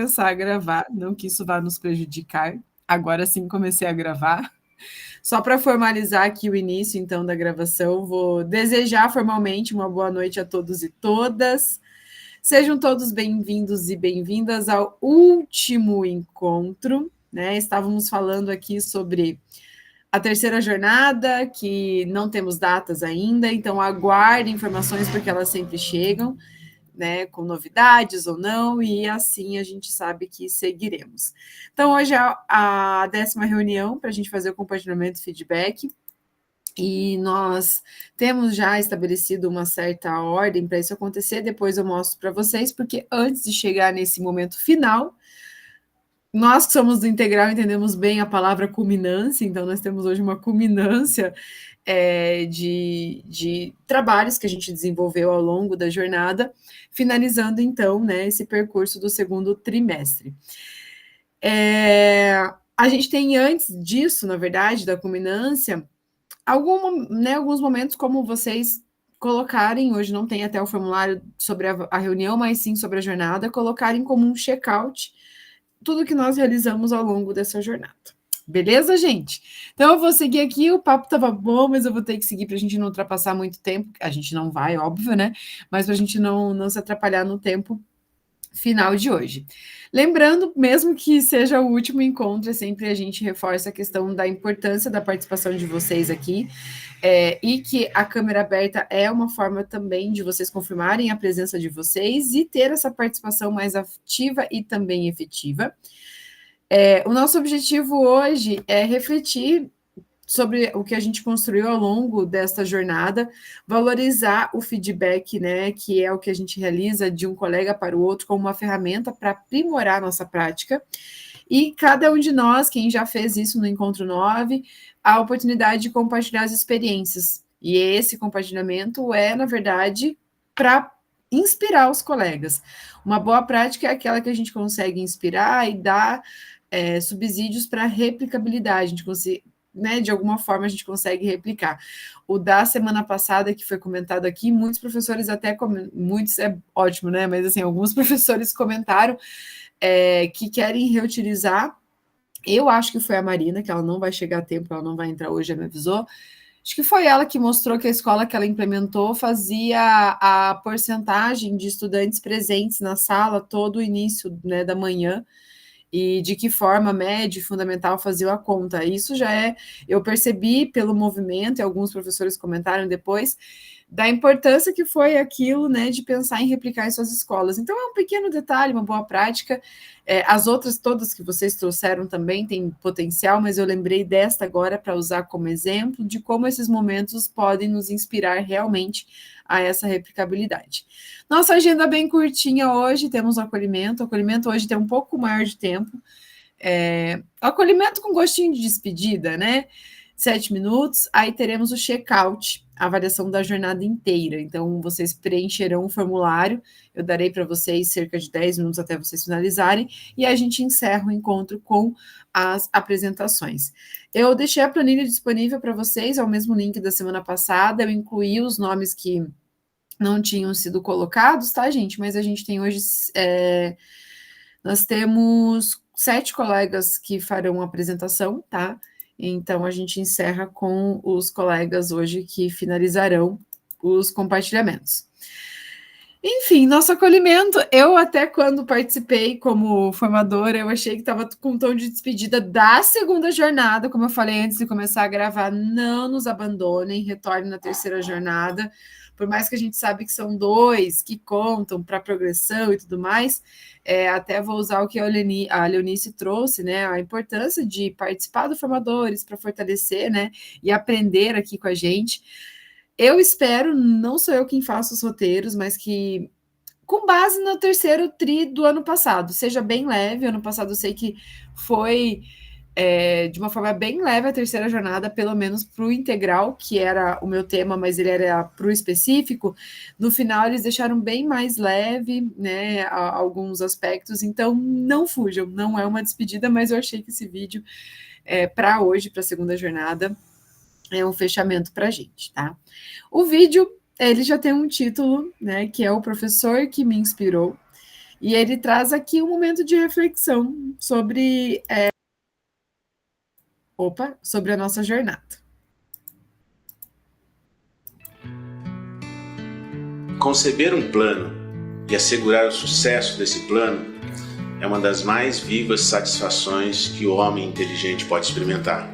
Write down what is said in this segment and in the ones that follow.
começar a gravar, não que isso vá nos prejudicar. Agora sim comecei a gravar. Só para formalizar aqui o início, então, da gravação, vou desejar formalmente uma boa noite a todos e todas. Sejam todos bem-vindos e bem-vindas ao último encontro, né? Estávamos falando aqui sobre a terceira jornada, que não temos datas ainda, então aguarde informações porque elas sempre chegam, né, com novidades ou não, e assim a gente sabe que seguiremos. Então, hoje é a 10ª reunião para a gente fazer o compartilhamento e feedback, e nós temos já estabelecido uma certa ordem para isso acontecer, depois eu mostro para vocês, porque antes de chegar nesse momento final, nós que somos do integral entendemos bem a palavra culminância, então nós temos hoje uma culminância de trabalhos que a gente desenvolveu ao longo da jornada, finalizando então, né, esse percurso do segundo trimestre. A gente tem antes disso, na verdade, da culminância, alguns momentos como vocês colocarem, hoje não tem até o formulário sobre a reunião, mas sim sobre a jornada, colocarem como um check-out tudo que nós realizamos ao longo dessa jornada. Beleza, gente? Então eu vou seguir aqui, o papo estava bom, mas eu vou ter que seguir para a gente não ultrapassar muito tempo. A gente não vai, óbvio, né? Mas para a gente não se atrapalhar no tempo final de hoje. Lembrando, mesmo que seja o último encontro, sempre a gente reforça a questão da importância da participação de vocês aqui, e que a câmera aberta é uma forma também de vocês confirmarem a presença de vocês e ter essa participação mais ativa e também efetiva. O nosso objetivo hoje é refletir sobre o que a gente construiu ao longo desta jornada, valorizar o feedback, né, que é o que a gente realiza de um colega para o outro como uma ferramenta para aprimorar a nossa prática. E cada um de nós, quem já fez isso no Encontro 9, a oportunidade de compartilhar as experiências. E esse compartilhamento é, na verdade, para inspirar os colegas. Uma boa prática é aquela que a gente consegue inspirar e dar subsídios para replicabilidade, a gente consegue, né, de alguma forma a gente consegue replicar. O da semana passada, que foi comentado aqui, muitos professores muitos é ótimo, né, mas assim, alguns professores comentaram que querem reutilizar. Eu acho que foi a Marina, que ela não vai chegar a tempo, ela não vai entrar hoje, ela me avisou. Acho que foi ela que mostrou que a escola que ela implementou fazia a porcentagem de estudantes presentes na sala todo o início, né, da manhã, e de que forma médio e fundamental faziam a conta. Isso já eu percebi pelo movimento, e alguns professores comentaram depois, da importância que foi aquilo, né, de pensar em replicar em suas escolas. Então, é um pequeno detalhe, uma boa prática. As outras todas que vocês trouxeram também têm potencial, mas eu lembrei desta agora para usar como exemplo de como esses momentos podem nos inspirar realmente a essa replicabilidade. Nossa agenda bem curtinha hoje, temos o acolhimento hoje tem um pouco maior de tempo, acolhimento com gostinho de despedida, né? 7 minutos, aí teremos o check-out, a avaliação da jornada inteira. Então, vocês preencherão o formulário, eu darei para vocês cerca de 10 minutos até vocês finalizarem, e a gente encerra o encontro com as apresentações. Eu deixei a planilha disponível para vocês, é o mesmo link da semana passada, eu incluí os nomes que não tinham sido colocados, tá, gente? Mas a gente tem hoje, nós temos 7 colegas que farão a apresentação, tá? Então, a gente encerra com os colegas hoje que finalizarão os compartilhamentos. Enfim, nosso acolhimento, eu até quando participei como formadora, eu achei que estava com um tom de despedida da segunda jornada, como eu falei antes de começar a gravar, não nos abandonem, retornem na terceira jornada, por mais que a gente sabe que são 2 que contam para progressão e tudo mais, até vou usar o que a Leonice trouxe, né, a importância de participar do Formadores para fortalecer, né, e aprender aqui com a gente. Eu espero, não sou eu quem faço os roteiros, mas que, com base no terceiro tri do ano passado, seja bem leve. Ano passado eu sei que foi de uma forma bem leve a terceira jornada, pelo menos para o integral, que era o meu tema, mas ele era para o específico. No final, eles deixaram bem mais leve, né, alguns aspectos, então não fujam, não é uma despedida, mas eu achei que esse vídeo, para hoje, para a segunda jornada, é um fechamento para a gente, tá? O vídeo, ele já tem um título, né, que é O Professor que Me Inspirou, E ele traz aqui um momento de reflexão sobre, sobre a nossa jornada. Conceber um plano e assegurar o sucesso desse plano é uma das mais vivas satisfações que o homem inteligente pode experimentar.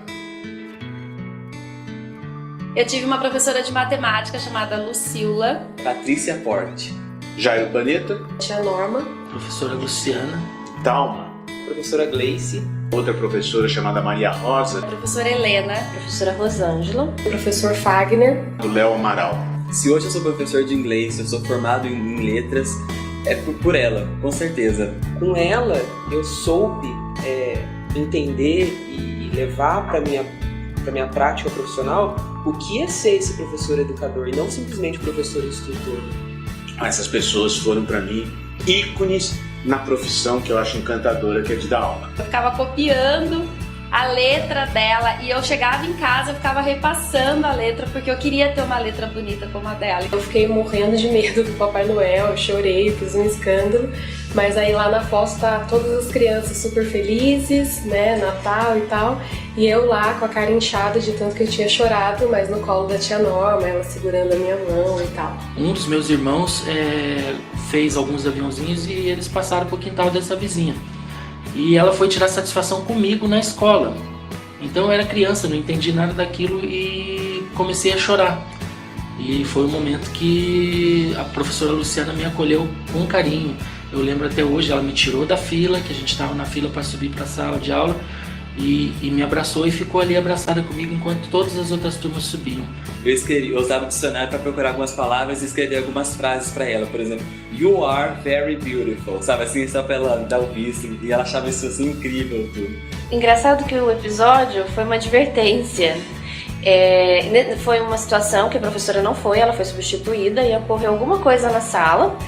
Eu tive uma professora de matemática chamada Lucila. Patrícia Porte. Jairo Panetta. Tia Norma. Professora Luciana. Talma. Professora Gleice. Outra professora chamada Maria Rosa. Professora Helena. Professora Rosângela. Professor Fagner. Do Léo Amaral. Se hoje eu sou professor de inglês, eu sou formado em letras, é por ela, com certeza. Com ela, eu soube entender e levar para minha prática profissional o que é ser esse professor educador e não simplesmente professor instrutor. Essas pessoas foram para mim ícones na profissão que eu acho encantadora, que é de dar aula. Eu ficava copiando a letra dela e eu chegava em casa, eu ficava repassando a letra porque eu queria ter uma letra bonita como a dela. Eu fiquei morrendo de medo do Papai Noel, eu chorei, fiz um escândalo, mas aí lá na foto tá todas as crianças super felizes, né, Natal e tal, e eu lá com a cara inchada de tanto que eu tinha chorado, mas no colo da tia Norma, ela segurando a minha mão e tal. Um dos meus irmãos fez alguns aviãozinhos e eles passaram pro quintal dessa vizinha. E ela foi tirar satisfação comigo na escola. Então eu era criança, não entendi nada daquilo e comecei a chorar. E foi um momento que a professora Luciana me acolheu com carinho. Eu lembro até hoje, ela me tirou da fila, que a gente estava na fila para subir para a sala de aula, e me abraçou e ficou ali abraçada comigo enquanto todas as outras turmas subiam. Eu usava o dicionário para procurar algumas palavras e escrever algumas frases para ela, por exemplo, "You are very beautiful", sabe assim, só para ela dar o visto, e ela achava isso assim incrível tudo. Engraçado que o episódio foi uma advertência. Foi uma situação que a professora não foi, ela foi substituída e ocorreu alguma coisa na sala.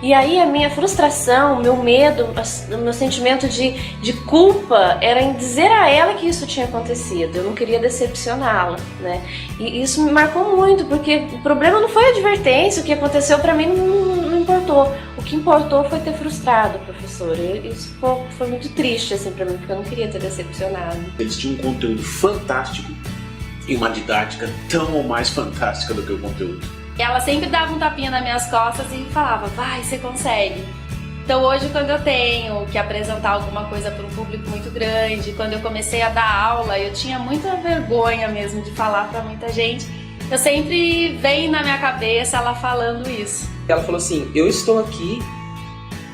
E aí a minha frustração, meu medo, o meu sentimento de culpa era em dizer a ela que isso tinha acontecido. Eu não queria decepcioná-la, né? E isso me marcou muito, porque o problema não foi a advertência, o que aconteceu pra mim não importou. O que importou foi ter frustrado o professor. E isso foi muito triste assim pra mim, porque eu não queria ter decepcionado. Eles tinham um conteúdo fantástico e uma didática tão ou mais fantástica do que o conteúdo. Ela sempre dava um tapinha nas minhas costas e falava, vai, você consegue. Então hoje, quando eu tenho que apresentar alguma coisa para um público muito grande, quando eu comecei a dar aula, eu tinha muita vergonha mesmo de falar para muita gente. Eu sempre vem na minha cabeça ela falando isso. Ela falou assim, eu estou aqui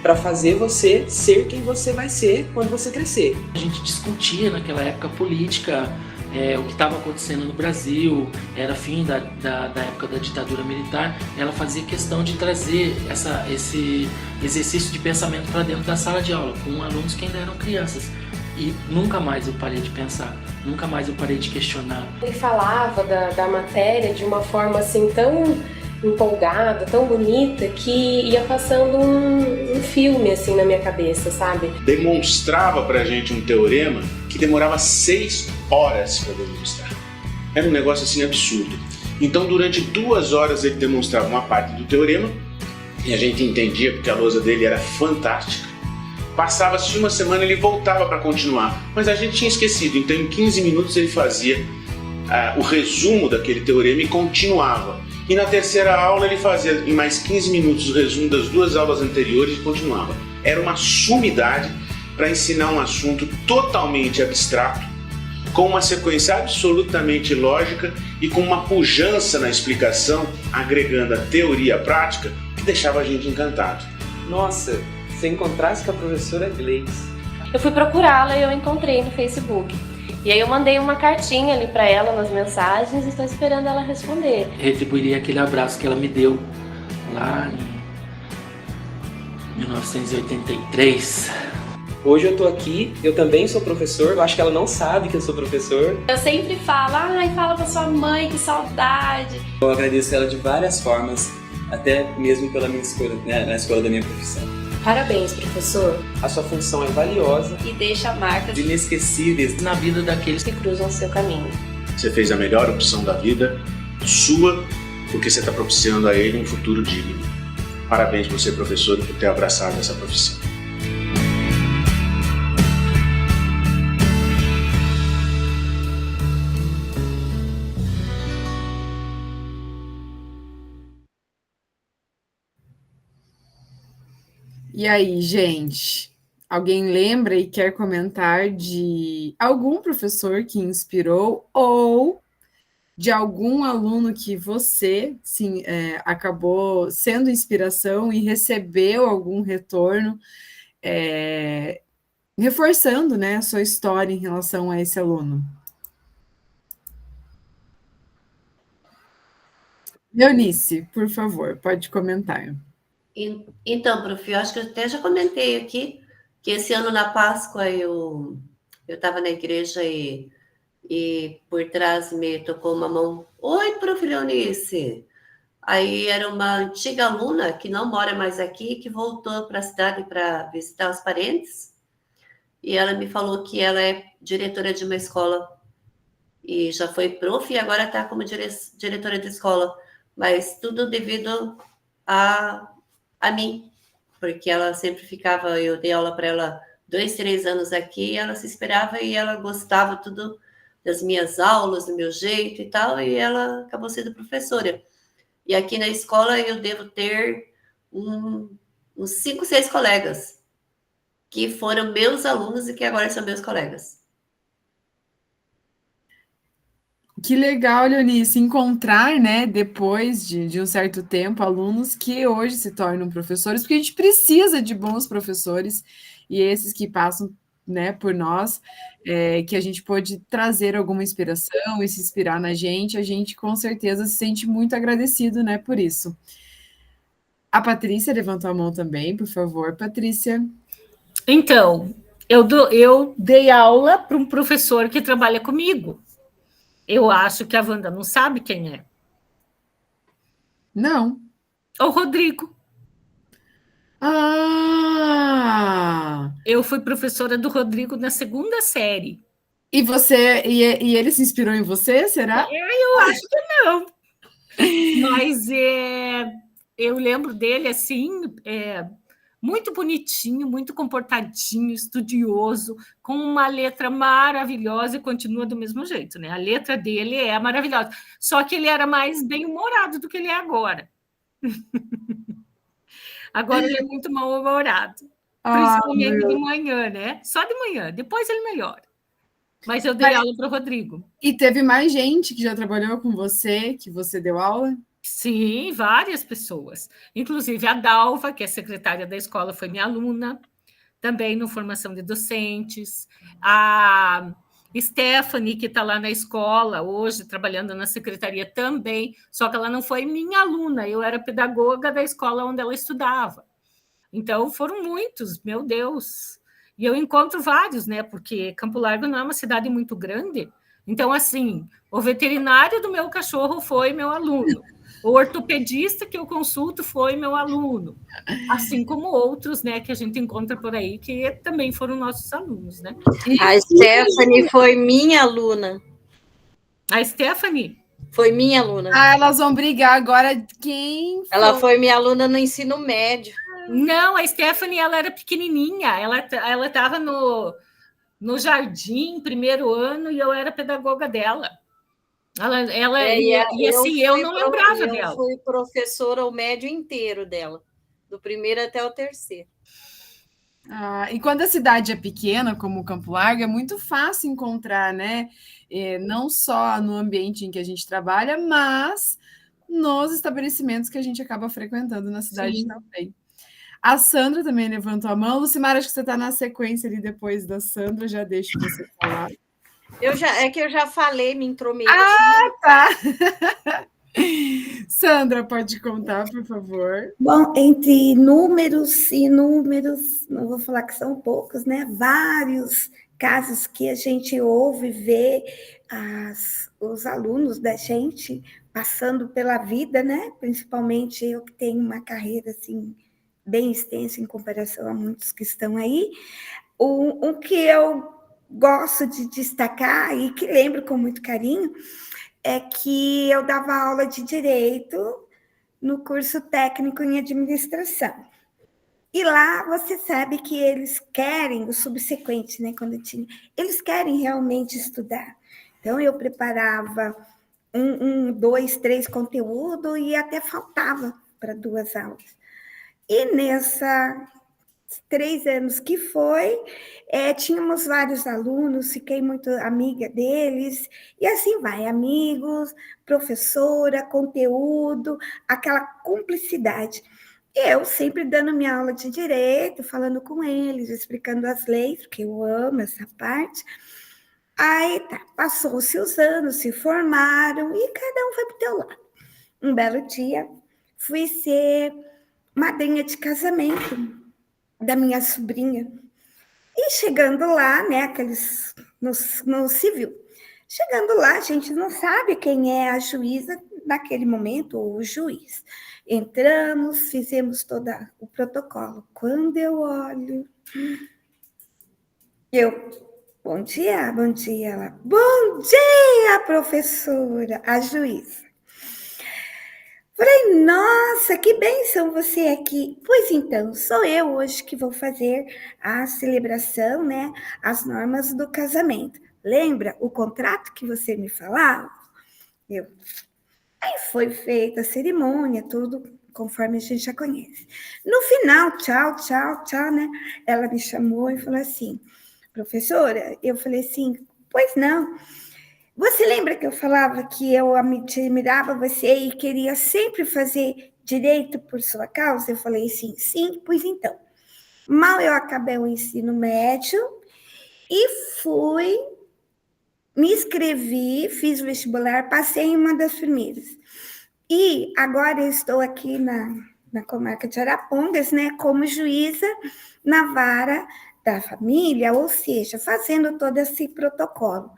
para fazer você ser quem você vai ser quando você crescer. A gente discutia naquela época política, o que estava acontecendo no Brasil, era fim da época da ditadura militar. Ela fazia questão de trazer esse exercício de pensamento para dentro da sala de aula, com alunos que ainda eram crianças. E nunca mais eu parei de pensar, nunca mais eu parei de questionar. Ele falava da matéria de uma forma assim tão empolgada, tão bonita, que ia passando um filme assim na minha cabeça, sabe? Demonstrava pra gente um teorema que demorava 6 horas para demonstrar. Era um negócio assim absurdo. Então durante 2 horas ele demonstrava uma parte do teorema e a gente entendia porque a lousa dele era fantástica. Passava-se uma semana, ele voltava para continuar, mas a gente tinha esquecido, então em 15 minutos ele fazia o resumo daquele teorema e continuava. E na terceira aula ele fazia em mais 15 minutos o resumo das 2 aulas anteriores e continuava. Era uma sumidade para ensinar um assunto totalmente abstrato, com uma sequência absolutamente lógica e com uma pujança na explicação, agregando a teoria à prática, que deixava a gente encantado. Nossa, se eu encontrasse com a professora Gleice. Eu fui procurá-la e eu encontrei no Facebook. E aí eu mandei uma cartinha ali pra ela nas mensagens e estou esperando ela responder. Retribuiria aquele abraço que ela me deu lá em 1983. Hoje eu tô aqui, eu também sou professor, eu acho que ela não sabe que eu sou professor. Eu sempre falo, fala pra sua mãe, que saudade. Eu agradeço ela de várias formas, até mesmo pela minha escolha, né, na escolha da minha profissão. Parabéns, professor. A sua função é valiosa E deixa marcas inesquecíveis Na vida daqueles Que cruzam o seu caminho. Você fez a melhor opção da vida, sua, porque você está propiciando a ele um futuro digno. Parabéns por ser professor e por ter abraçado essa profissão. E aí, gente? Alguém lembra e quer comentar de algum professor que inspirou ou de algum aluno que você sim, acabou sendo inspiração e recebeu algum retorno, reforçando, né, a sua história em relação a esse aluno? Leonice, por favor, pode comentar. Então, prof, eu acho que eu até já comentei aqui que esse ano na Páscoa eu estava na igreja e por trás me tocou uma mão. Oi, prof. Leonice! Aí era uma antiga aluna que não mora mais aqui, que voltou para a cidade para visitar os parentes. E ela me falou que ela é diretora de uma escola e já foi prof e agora está como diretora de escola. Mas tudo devido a mim, porque ela sempre ficava, eu dei aula para ela 2, 3 anos aqui, ela se esperava e ela gostava tudo das minhas aulas, do meu jeito e tal, e ela acabou sendo professora. E aqui na escola eu devo ter uns 5, 6 colegas que foram meus alunos e que agora são meus colegas. Que legal, Leonice, encontrar, né, depois de um certo tempo, alunos que hoje se tornam professores, porque a gente precisa de bons professores, e esses que passam, né, por nós, que a gente pode trazer alguma inspiração e se inspirar na gente, a gente com certeza se sente muito agradecido, né, por isso. A Patrícia levantou a mão também, por favor, Patrícia. Então, eu dei aula para um professor que trabalha comigo. Eu acho que a Wanda não sabe quem é. Não. O Rodrigo. Ah! Eu fui professora do Rodrigo na 2ª série. E você e ele se inspirou em você, será? Eu acho que não. Mas eu lembro dele assim, muito bonitinho, muito comportadinho, estudioso, com uma letra maravilhosa e continua do mesmo jeito, né? A letra dele é maravilhosa. Só que ele era mais bem-humorado do que ele é agora. Agora ele é muito mal-humorado. Principalmente de manhã, né? Só de manhã. Depois ele melhora. Mas eu dei aula para o Rodrigo. E teve mais gente que já trabalhou com você, que você deu aula? Sim, várias pessoas. Inclusive a Dalva, que é secretária da escola, foi minha aluna, também no formação de docentes. A Stephanie, que está lá na escola hoje, trabalhando na secretaria também, só que ela não foi minha aluna, eu era pedagoga da escola onde ela estudava. Então, foram muitos, meu Deus. E eu encontro vários, né? Porque Campo Largo não é uma cidade muito grande. Então, assim, o veterinário do meu cachorro foi meu aluno. O ortopedista que eu consulto foi meu aluno. Assim como outros, né, que a gente encontra por aí, que também foram nossos alunos, né? A Stephanie foi minha aluna. A Stephanie? Foi minha aluna. Ah, elas vão brigar agora. Quem foi? Ela foi minha aluna no ensino médio. Não, a Stephanie, ela era pequenininha. Ela estava no jardim, 1º ano, e eu era pedagoga dela. E assim, eu não lembrava dela. Eu fui professora o médio inteiro dela, do 1º até o 3º. E quando a cidade é pequena, como Campo Largo, é muito fácil encontrar, né? Não só no ambiente em que a gente trabalha, mas nos estabelecimentos que a gente acaba frequentando na cidade Sim. também. A Sandra também levantou a mão. Lucimara, acho que você está na sequência ali depois da Sandra, já deixo você falar. É que eu já falei, me intrometi. Tá. Sandra, pode contar, por favor. Bom, entre números e números, não vou falar que são poucos, né? Vários casos que a gente ouve, vê os alunos da gente passando pela vida, né? Principalmente eu que tenho uma carreira assim bem extensa em comparação a muitos que estão aí. O que eu gosto de destacar e que lembro com muito carinho é que eu dava aula de Direito no curso técnico em administração. E lá você sabe que eles querem, o subsequente, né, quando eu tinha, eles querem realmente estudar. Então, eu preparava 2, 3 conteúdos e até faltava para 2 aulas. E 3 anos que foi, tínhamos vários alunos, fiquei muito amiga deles, e assim vai, amigos, professora, conteúdo, aquela cumplicidade. Eu sempre dando minha aula de direito, falando com eles, explicando as leis, porque eu amo essa parte. Aí tá, passou-se os anos, se formaram, e cada um foi para o teu lado. Um belo dia, fui ser madrinha de casamento da minha sobrinha. E chegando lá, né, aqueles no civil. Chegando lá, a gente não sabe quem é a juíza naquele momento, ou o juiz. Entramos, fizemos todo o protocolo. Quando eu olho, bom dia, bom dia. Ela, bom dia, professora, a juíza. Falei, nossa, que bênção você aqui. Pois então, sou eu hoje que vou fazer a celebração, né? As normas do casamento. Lembra o contrato que você me falava? Aí foi feita a cerimônia, tudo conforme a gente já conhece. No final, tchau, tchau, tchau, né? Ela me chamou e falou assim, professora, eu falei assim, pois não. Você lembra que eu falava que eu admirava você e queria sempre fazer direito por sua causa? Eu falei sim, sim, pois então. Mal eu acabei o ensino médio e me inscrevi, fiz o vestibular, passei em uma das primeiras. E agora eu estou aqui na comarca de Arapongas, né, como juíza na vara da família, ou seja, fazendo todo esse protocolo.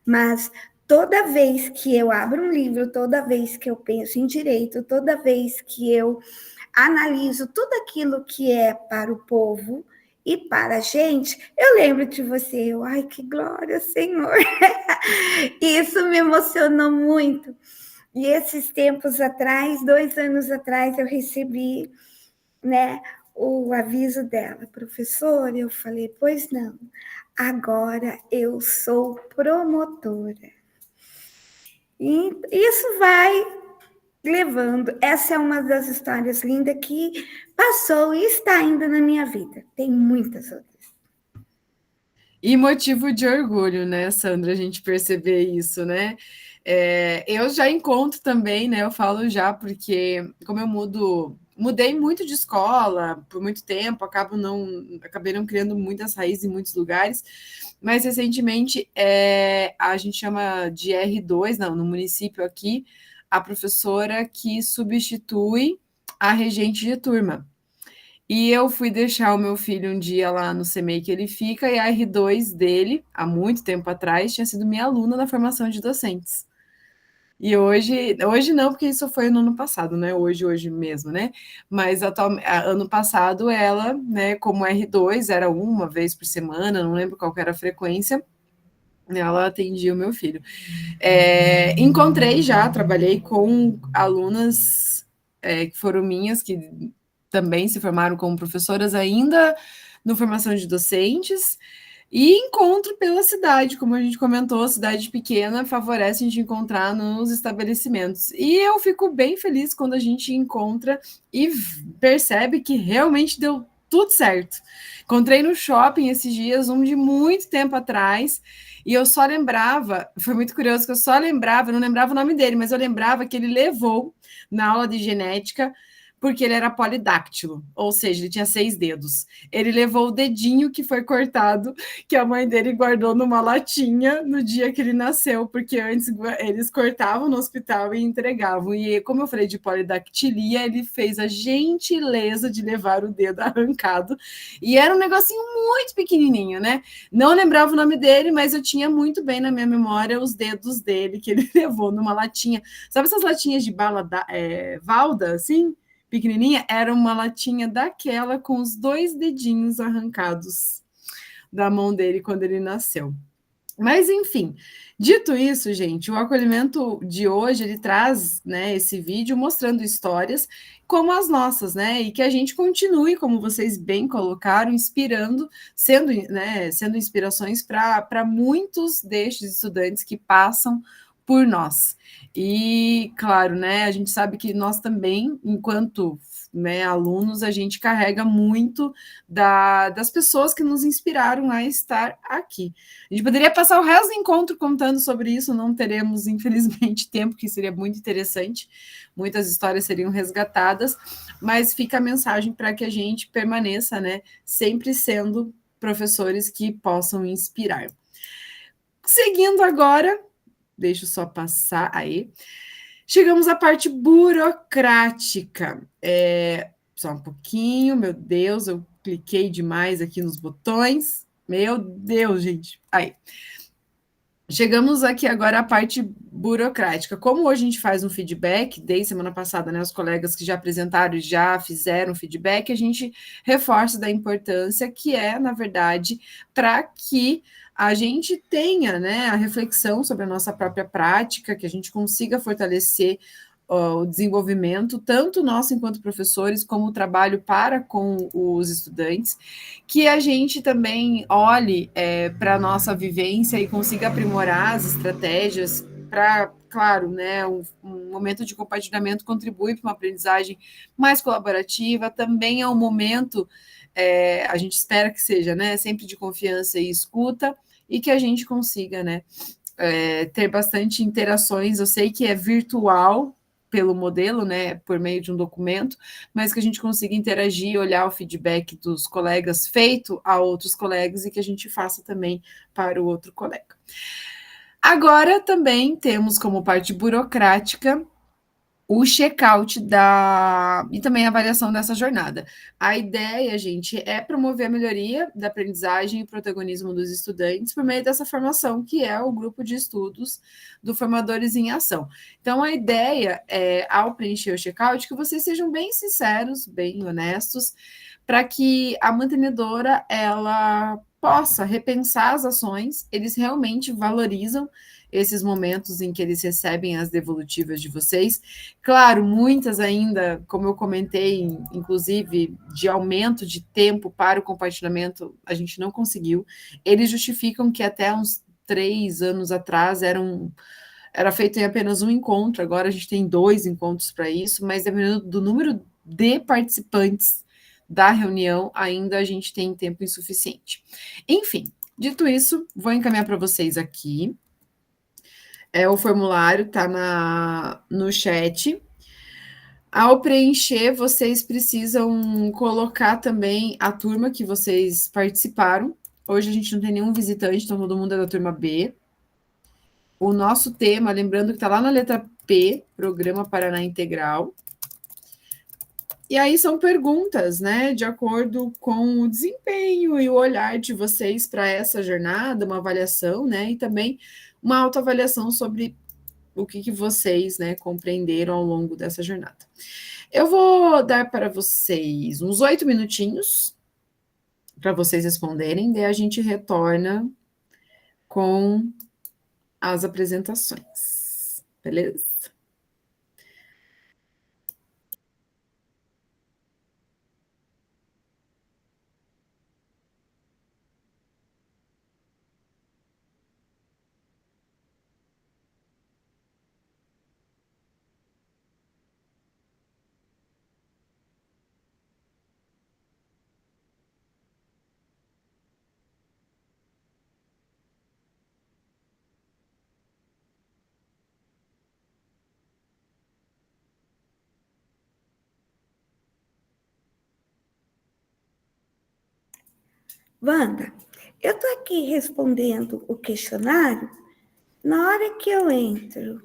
Mas toda vez que eu abro um livro, toda vez que eu penso em direito, toda vez que eu analiso tudo aquilo que é para o povo e para a gente, eu lembro de você. Ai, que glória, Senhor! Isso me emocionou muito. E esses tempos atrás, 2 anos atrás, eu recebi, né, o aviso dela, professora. Eu falei, pois não, agora eu sou promotora. E isso vai levando. Essa é uma das histórias lindas que passou e está ainda na minha vida. Tem muitas outras. E motivo de orgulho, né, Sandra, a gente perceber isso, né? Eu já encontro também, né? Eu falo já, porque como eu mudei muito de escola por muito tempo, acabei não criando muitas raízes em muitos lugares, mas recentemente a gente chama de R2, não, no município aqui, a professora que substitui a regente de turma. E eu fui deixar o meu filho um dia lá no CEMEI que ele fica, e a R2 dele, há muito tempo atrás, tinha sido minha aluna na formação de docentes. E hoje não, porque isso foi no ano passado, né? Hoje mesmo, né? Mas ano passado ela, né, como R2, era uma vez por semana, não lembro qual que era a frequência, ela atendia o meu filho. Encontrei já, trabalhei com alunas que foram minhas, que também se formaram como professoras ainda no formação de docentes, e encontro pela cidade, como a gente comentou, cidade pequena favorece a gente encontrar nos estabelecimentos. E eu fico bem feliz quando a gente encontra e percebe que realmente deu tudo certo. Encontrei no shopping esses dias, um de muito tempo atrás, e eu só lembrava, foi muito curioso que eu só lembrava, eu não lembrava o nome dele, mas eu lembrava que ele levou na aula de genética, porque ele era polidáctilo, ou seja, ele tinha 6 dedos. Ele levou o dedinho que foi cortado, que a mãe dele guardou numa latinha no dia que ele nasceu, porque antes eles cortavam no hospital e entregavam. E como eu falei de polidactilia, ele fez a gentileza de levar o dedo arrancado. E era um negocinho muito pequenininho, né? Não lembrava o nome dele, mas eu tinha muito bem na minha memória os dedos dele, que ele levou numa latinha. Sabe essas latinhas de bala Valda, assim? Pequenininha, era uma latinha daquela com os 2 dedinhos arrancados da mão dele quando ele nasceu. Mas, enfim, dito isso, gente, o acolhimento de hoje, ele traz, né, esse vídeo mostrando histórias como as nossas, né, e que a gente continue, como vocês bem colocaram, inspirando, sendo inspirações para muitos destes estudantes que passam por nós. E, claro, né, a gente sabe que nós também, enquanto né, alunos, a gente carrega muito das pessoas que nos inspiraram a estar aqui. A gente poderia passar o resto do encontro contando sobre isso, não teremos, infelizmente, tempo, que seria muito interessante, muitas histórias seriam resgatadas, mas fica a mensagem para que a gente permaneça, né, sempre sendo professores que possam inspirar. Seguindo agora, deixa eu só passar aí. Chegamos à parte burocrática. Só um pouquinho, meu Deus, eu cliquei demais aqui nos botões. Meu Deus, gente. Aí. Chegamos aqui agora à parte burocrática. Como hoje a gente faz um feedback, desde semana passada, né, os colegas que já apresentaram já fizeram feedback, a gente reforça da importância que é, na verdade, para que a gente tenha, né, a reflexão sobre a nossa própria prática, que a gente consiga fortalecer o desenvolvimento, tanto nosso enquanto professores, como o trabalho para com os estudantes, que a gente também olhe para a nossa vivência e consiga aprimorar as estratégias para, claro, né, um momento de compartilhamento contribui para uma aprendizagem mais colaborativa, também é um momento, a gente espera que seja, né, sempre de confiança e escuta, e que a gente consiga, né, ter bastante interações. Eu sei que é virtual pelo modelo, né, por meio de um documento, mas que a gente consiga interagir, olhar o feedback dos colegas feito a outros colegas e que a gente faça também para o outro colega. Agora também temos como parte burocrática o check-out e também a avaliação dessa jornada. A ideia, gente, é promover a melhoria da aprendizagem e protagonismo dos estudantes por meio dessa formação, que é o grupo de estudos do Formadores em Ação. Então, a ideia é, ao preencher o check-out, que vocês sejam bem sinceros, bem honestos, para que a mantenedora, ela possa repensar as ações, eles realmente valorizam esses momentos em que eles recebem as devolutivas de vocês. Claro, muitas ainda, como eu comentei, inclusive, de aumento de tempo para o compartilhamento, a gente não conseguiu. Eles justificam que até uns 3 anos atrás era feito em apenas um encontro, agora a gente tem 2 encontros para isso, mas dependendo do número de participantes da reunião, ainda a gente tem tempo insuficiente. Enfim, dito isso, vou encaminhar para vocês aqui. O formulário está no chat. Ao preencher, vocês precisam colocar também a turma que vocês participaram. Hoje a gente não tem nenhum visitante, então todo mundo é da turma B. O nosso tema, lembrando que está lá na letra P, Programa Paraná Integral. E aí são perguntas, né, de acordo com o desempenho e o olhar de vocês para essa jornada, uma avaliação, né, e também uma autoavaliação sobre o que vocês, né, compreenderam ao longo dessa jornada. Eu vou dar para vocês uns 8 minutinhos para vocês responderem, daí a gente retorna com as apresentações, beleza? Wanda, eu estou aqui respondendo o questionário, na hora que eu entro,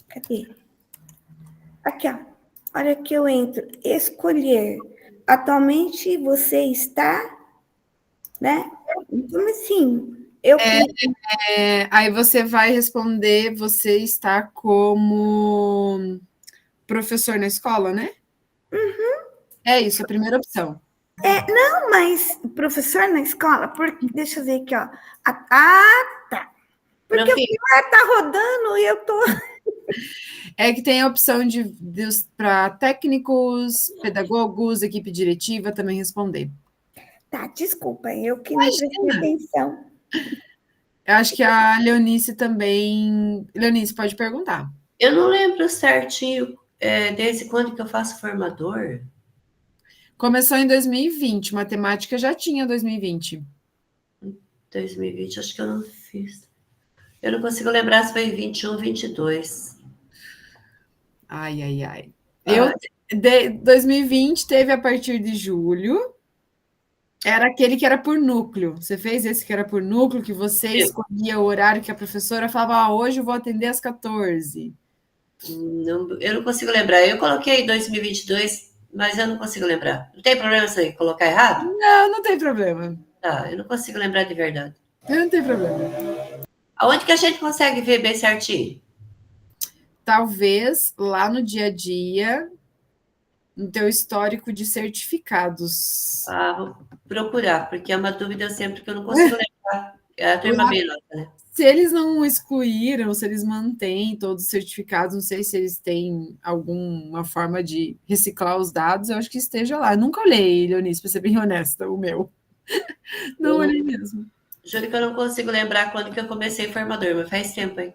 cadê? Aqui, ó, na hora que eu entro, escolher, atualmente você está, né? Então, assim, eu... Aí você vai responder, você está como professor na escola, né? Uhum. É isso, a primeira opção. Não, mas professor na escola, porque, deixa eu ver aqui, ó. Tá. Porque o celular tá rodando e eu tô... É que tem a opção para técnicos, pedagogos, equipe diretiva também responder. Tá, desculpa, eu que não prestei atenção. Eu acho que a Leonice também... Leonice, pode perguntar. Eu não lembro certinho, desde quando que eu faço formador? Começou em 2020, matemática já tinha 2020. 2020, acho que eu não fiz. Eu não consigo lembrar se foi 21, 22. Ai, ai, ai. Ah, 2020 teve a partir de julho. Era aquele que era por núcleo. Você fez esse que era por núcleo, que você escolhia o horário que a professora falava, hoje eu vou atender às 14. eu não consigo lembrar. Eu coloquei 2022, mas eu não consigo lembrar. Não tem problema se eu colocar errado? Não, não tem problema. Tá, eu não consigo lembrar de verdade. Não tem problema. Aonde que a gente consegue ver bem certinho? Talvez lá no dia a dia, no teu histórico de certificados. Vou procurar, porque é uma dúvida sempre que eu não consigo lembrar. É a turma bem nota, né? Se eles não excluíram, se eles mantêm todos os certificados, não sei se eles têm alguma forma de reciclar os dados, eu acho que esteja lá. Eu nunca olhei, Leonice, para ser bem honesta, o meu. Não olhei mesmo. Juro que eu não consigo lembrar quando que eu comecei formador, mas faz tempo, hein?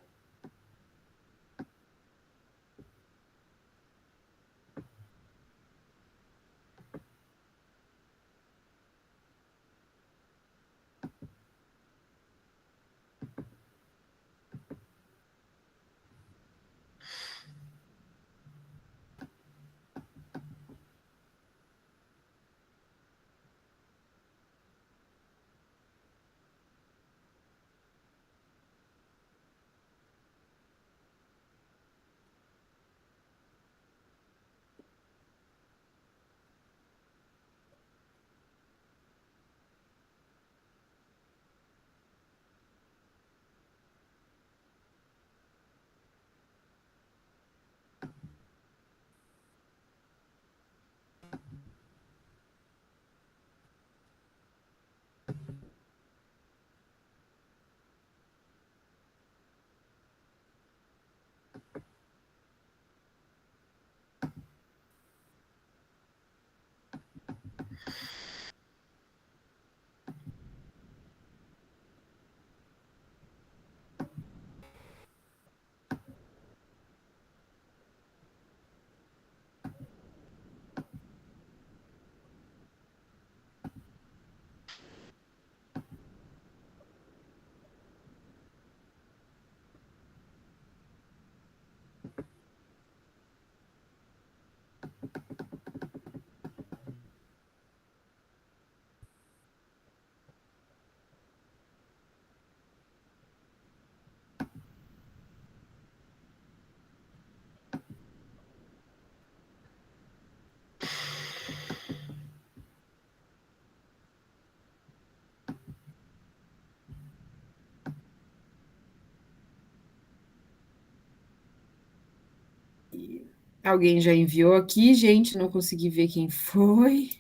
Alguém já enviou aqui, gente, não consegui ver quem foi.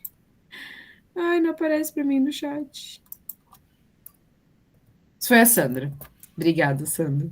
Ai, não aparece para mim no chat. Isso foi a Sandra. Obrigada, Sandra.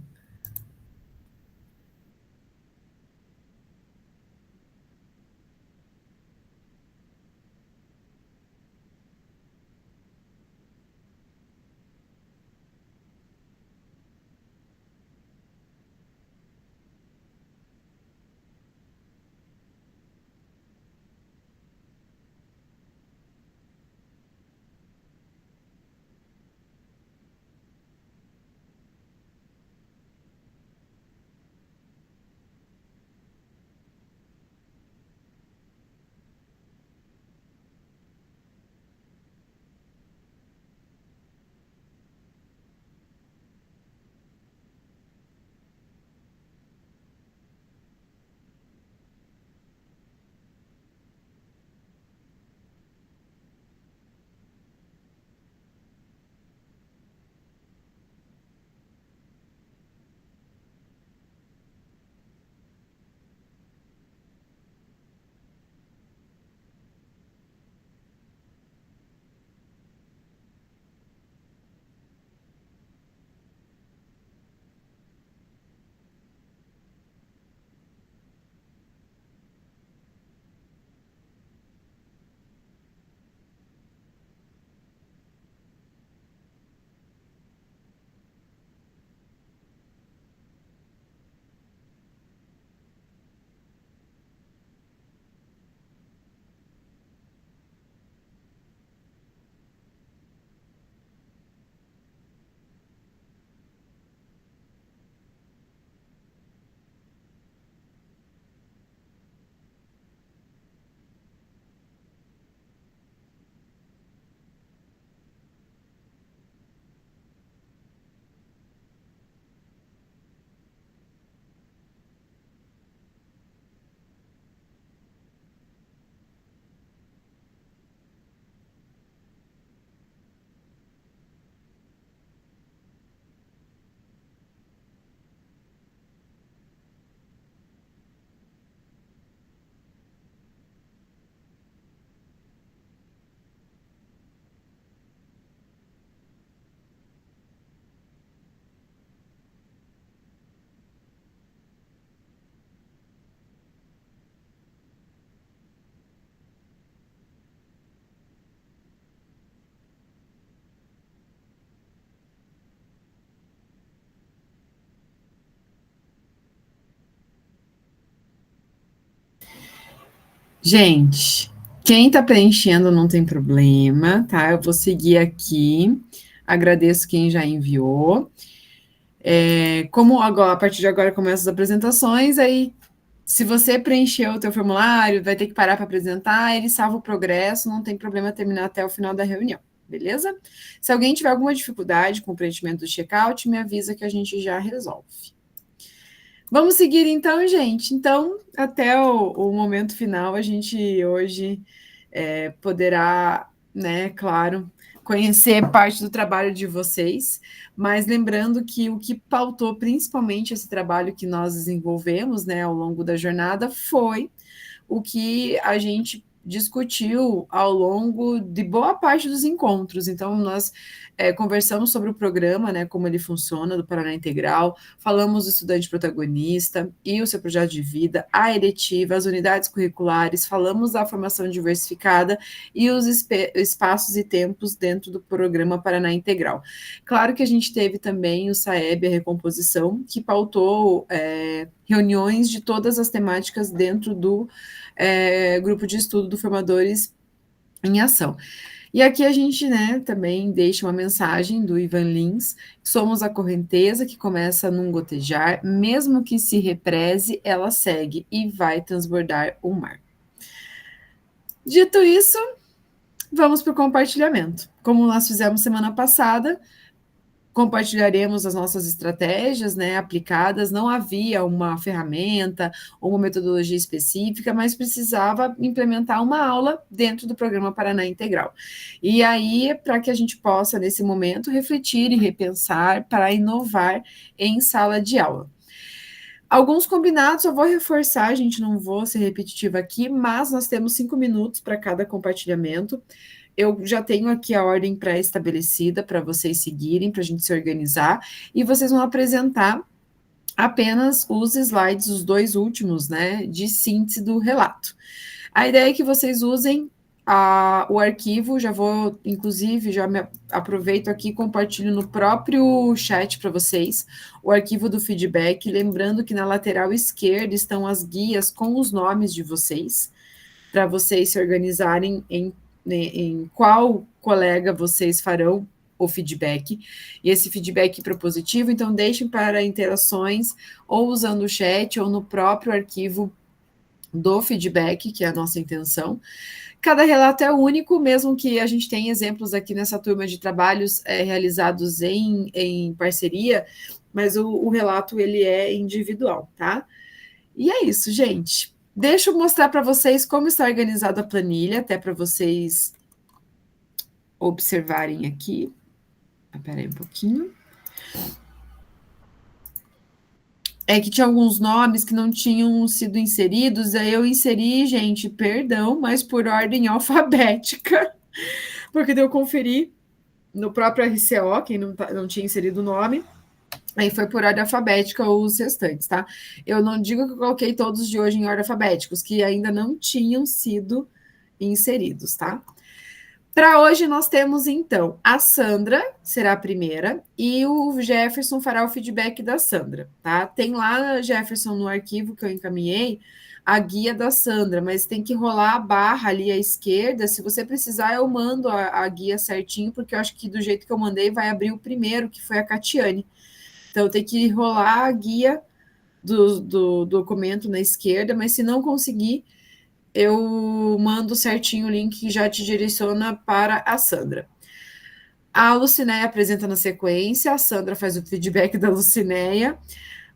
Gente, quem está preenchendo não tem problema, tá? Eu vou seguir aqui. Agradeço quem já enviou. Como agora, a partir de agora começam as apresentações, aí se você preencheu o teu formulário, vai ter que parar para apresentar, ele salva o progresso, não tem problema terminar até o final da reunião, beleza? Se alguém tiver alguma dificuldade com o preenchimento do check-out, me avisa que a gente já resolve. Vamos seguir então, gente. Então, até o momento final, a gente hoje poderá, né, claro, conhecer parte do trabalho de vocês, mas lembrando que o que pautou principalmente esse trabalho que nós desenvolvemos, né, ao longo da jornada foi o que a gente discutiu ao longo de boa parte dos encontros. Então, nós conversamos sobre o programa, né, como ele funciona, do Paraná Integral, falamos do estudante protagonista e o seu projeto de vida, a eletiva, as unidades curriculares, falamos da formação diversificada e os espaços e tempos dentro do programa Paraná Integral. Claro que a gente teve também o SAEB, a recomposição, que pautou reuniões de todas as temáticas dentro do grupo de estudo do Formadores em Ação. E aqui a gente, né, também deixa uma mensagem do Ivan Lins: somos a correnteza que começa num gotejar, mesmo que se represe, ela segue e vai transbordar o mar. Dito isso, vamos para o compartilhamento. Como nós fizemos semana passada, compartilharemos as nossas estratégias, né, aplicadas. Não havia uma ferramenta ou uma metodologia específica, mas precisava implementar uma aula dentro do programa Paraná Integral. E aí, para que a gente possa, nesse momento, refletir e repensar para inovar em sala de aula. Alguns combinados eu vou reforçar, gente, não vou ser repetitiva aqui, mas nós temos 5 minutos para cada compartilhamento. Eu já tenho aqui a ordem pré-estabelecida para vocês seguirem, para a gente se organizar, e vocês vão apresentar apenas os slides, os 2 últimos, né, de síntese do relato. A ideia é que vocês usem o arquivo, já vou, inclusive, já me aproveito aqui e compartilho no próprio chat para vocês, o arquivo do feedback, lembrando que na lateral esquerda estão as guias com os nomes de vocês, para vocês se organizarem em qual colega vocês farão o feedback, e esse feedback propositivo, então deixem para interações ou usando o chat ou no próprio arquivo do feedback, que é a nossa intenção. Cada relato é único, mesmo que a gente tenha exemplos aqui nessa turma de trabalhos realizados em parceria, mas o relato ele é individual, tá? E é isso, gente. Deixa eu mostrar para vocês como está organizada a planilha, até para vocês observarem aqui. Espera aí um pouquinho. É que tinha alguns nomes que não tinham sido inseridos, aí eu inseri, gente, perdão, mas por ordem alfabética, porque daí eu conferi no próprio RCO, quem não tinha inserido o nome, aí foi por ordem alfabética os restantes, tá? Eu não digo que eu coloquei todos de hoje em ordem alfabética, os que ainda não tinham sido inseridos, tá? Para hoje nós temos, então, a Sandra será a primeira e o Jefferson fará o feedback da Sandra, tá? Tem lá, Jefferson, no arquivo que eu encaminhei, a guia da Sandra, mas tem que rolar a barra ali à esquerda. Se você precisar, eu mando a guia certinho, porque eu acho que do jeito que eu mandei vai abrir o primeiro, que foi a Catiane. Então, tem que rolar a guia do documento na esquerda, mas se não conseguir, eu mando certinho o link que já te direciona para a Sandra. A Lucinéia apresenta na sequência, a Sandra faz o feedback da Lucinéia,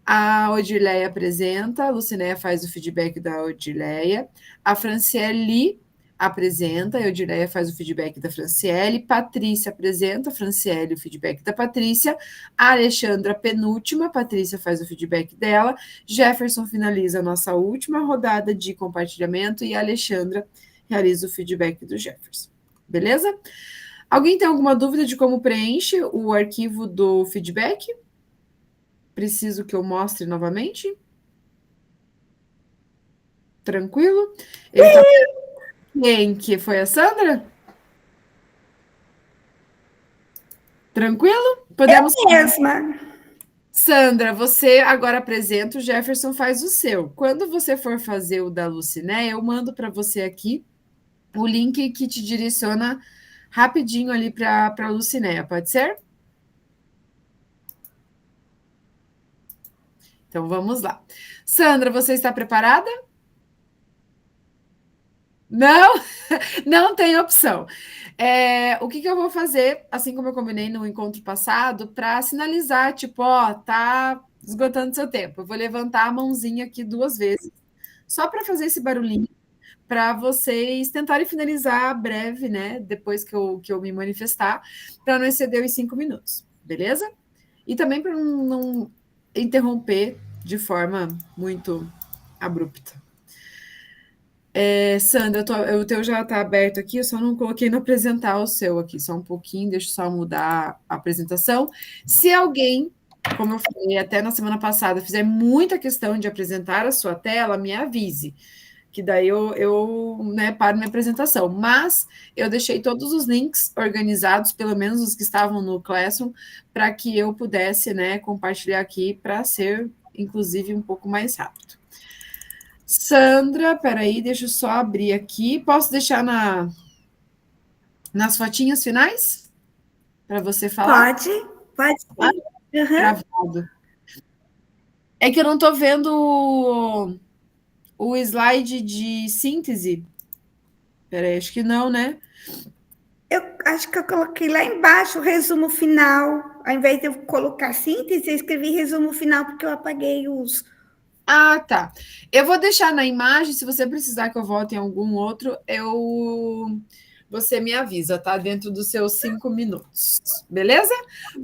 a Odileia apresenta, a Lucinéia faz o feedback da Odileia, a Franciele apresenta, a Odileia faz o feedback da Franciele, Patrícia apresenta, a Franciele o feedback da Patrícia, a Alexandra penúltima, a Patrícia faz o feedback dela, Jefferson finaliza a nossa última rodada de compartilhamento e a Alexandra realiza o feedback do Jefferson. Beleza? Alguém tem alguma dúvida de como preenche o arquivo do feedback? Preciso que eu mostre novamente? Tranquilo? Ele tá... Quem que foi a Sandra? Tranquilo? Podemos... Eu mesma. Sandra, você agora apresenta, o Jefferson faz o seu. Quando você for fazer o da Lucinéia, eu mando para você aqui o link que te direciona rapidinho ali para a Lucinéia, pode ser? Então vamos lá. Sandra, você está preparada? Não, não tem opção. O que eu vou fazer, assim como eu combinei no encontro passado, para sinalizar, tipo, ó, tá esgotando seu tempo. Eu vou levantar a mãozinha aqui 2 vezes, só para fazer esse barulhinho, para vocês tentarem finalizar breve, né? Depois que eu me manifestar, para não exceder os 5 minutos, beleza? E também para não interromper de forma muito abrupta. Sandra, o teu já está aberto aqui, eu só não coloquei no apresentar o seu aqui, só um pouquinho, deixa eu só mudar a apresentação. Se alguém, como eu falei até na semana passada, fizer muita questão de apresentar a sua tela, me avise, que daí eu paro minha apresentação. Mas eu deixei todos os links organizados, pelo menos os que estavam no Classroom, para que eu pudesse, né, compartilhar aqui para ser, inclusive, um pouco mais rápido. Sandra, peraí, deixa eu só abrir aqui. Posso deixar nas fotinhas finais? Para você falar? Pode. Uhum. Gravado. É que eu não estou vendo o slide de síntese. Peraí, acho que não, né? Eu acho que eu coloquei lá embaixo o resumo final. Ao invés de eu colocar síntese, eu escrevi resumo final, porque eu apaguei os... Ah, tá. Eu vou deixar na imagem, se você precisar que eu volte em algum outro, você me avisa, tá? Dentro dos seus 5 minutos, beleza?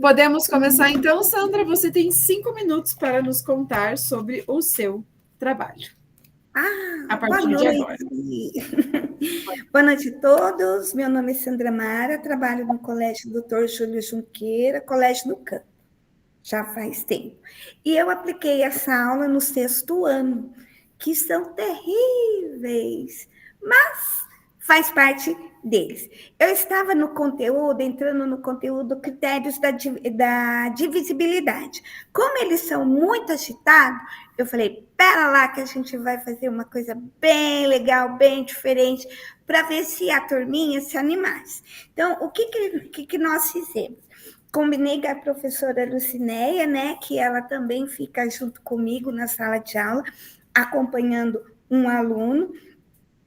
Podemos começar então, Sandra, você tem 5 minutos para nos contar sobre o seu trabalho. A partir de agora. Boa noite a todos, meu nome é Sandra Mara, trabalho no Colégio Dr. Júlio Junqueira, Colégio do Campo. Já faz tempo. E eu apliquei essa aula no 6º ano, que são terríveis, mas faz parte deles. Eu estava entrando no conteúdo critérios da divisibilidade. Como eles são muito agitados, eu falei, pera lá que a gente vai fazer uma coisa bem legal, bem diferente, para ver se a turminha se animasse. Então, o que nós fizemos? Combinei com a professora Lucinéia, né, que ela também fica junto comigo na sala de aula, acompanhando um aluno,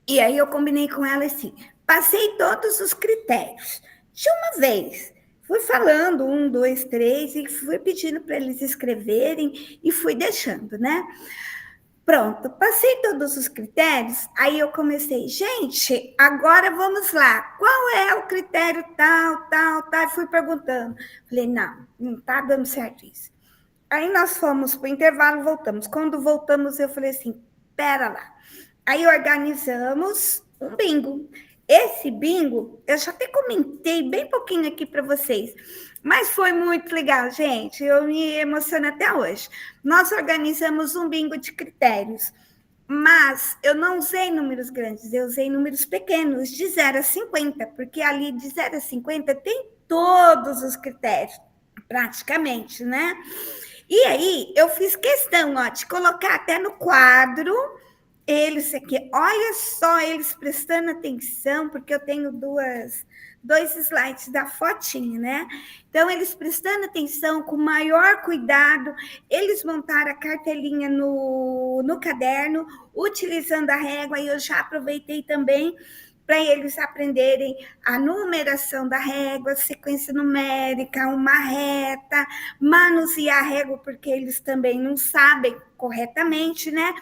e aí eu combinei com ela assim, passei todos os critérios, de uma vez, fui falando 1, 2, 3, e fui pedindo para eles escreverem, e fui deixando, né? Pronto, passei todos os critérios, aí eu comecei, gente, agora vamos lá, qual é o critério tal, e fui perguntando. Falei, não está dando certo isso. Aí nós fomos para o intervalo, voltamos. Quando voltamos, eu falei assim, pera lá. Aí organizamos um bingo. Esse bingo, eu já até comentei bem pouquinho aqui para vocês, mas foi muito legal, gente. Eu me emociono até hoje. Nós organizamos um bingo de critérios, mas eu não usei números grandes, eu usei números pequenos, de 0 a 50, porque ali de 0 a 50 tem todos os critérios, praticamente, né? E aí eu fiz questão, de colocar até no quadro eles aqui, olha só, eles prestando atenção, porque eu tenho dois slides da fotinha, né? Então, eles prestando atenção com maior cuidado, eles montaram a cartelinha no caderno, utilizando a régua, e eu já aproveitei também para eles aprenderem a numeração da régua, sequência numérica, uma reta, manusear a régua, porque eles também não sabem corretamente, né?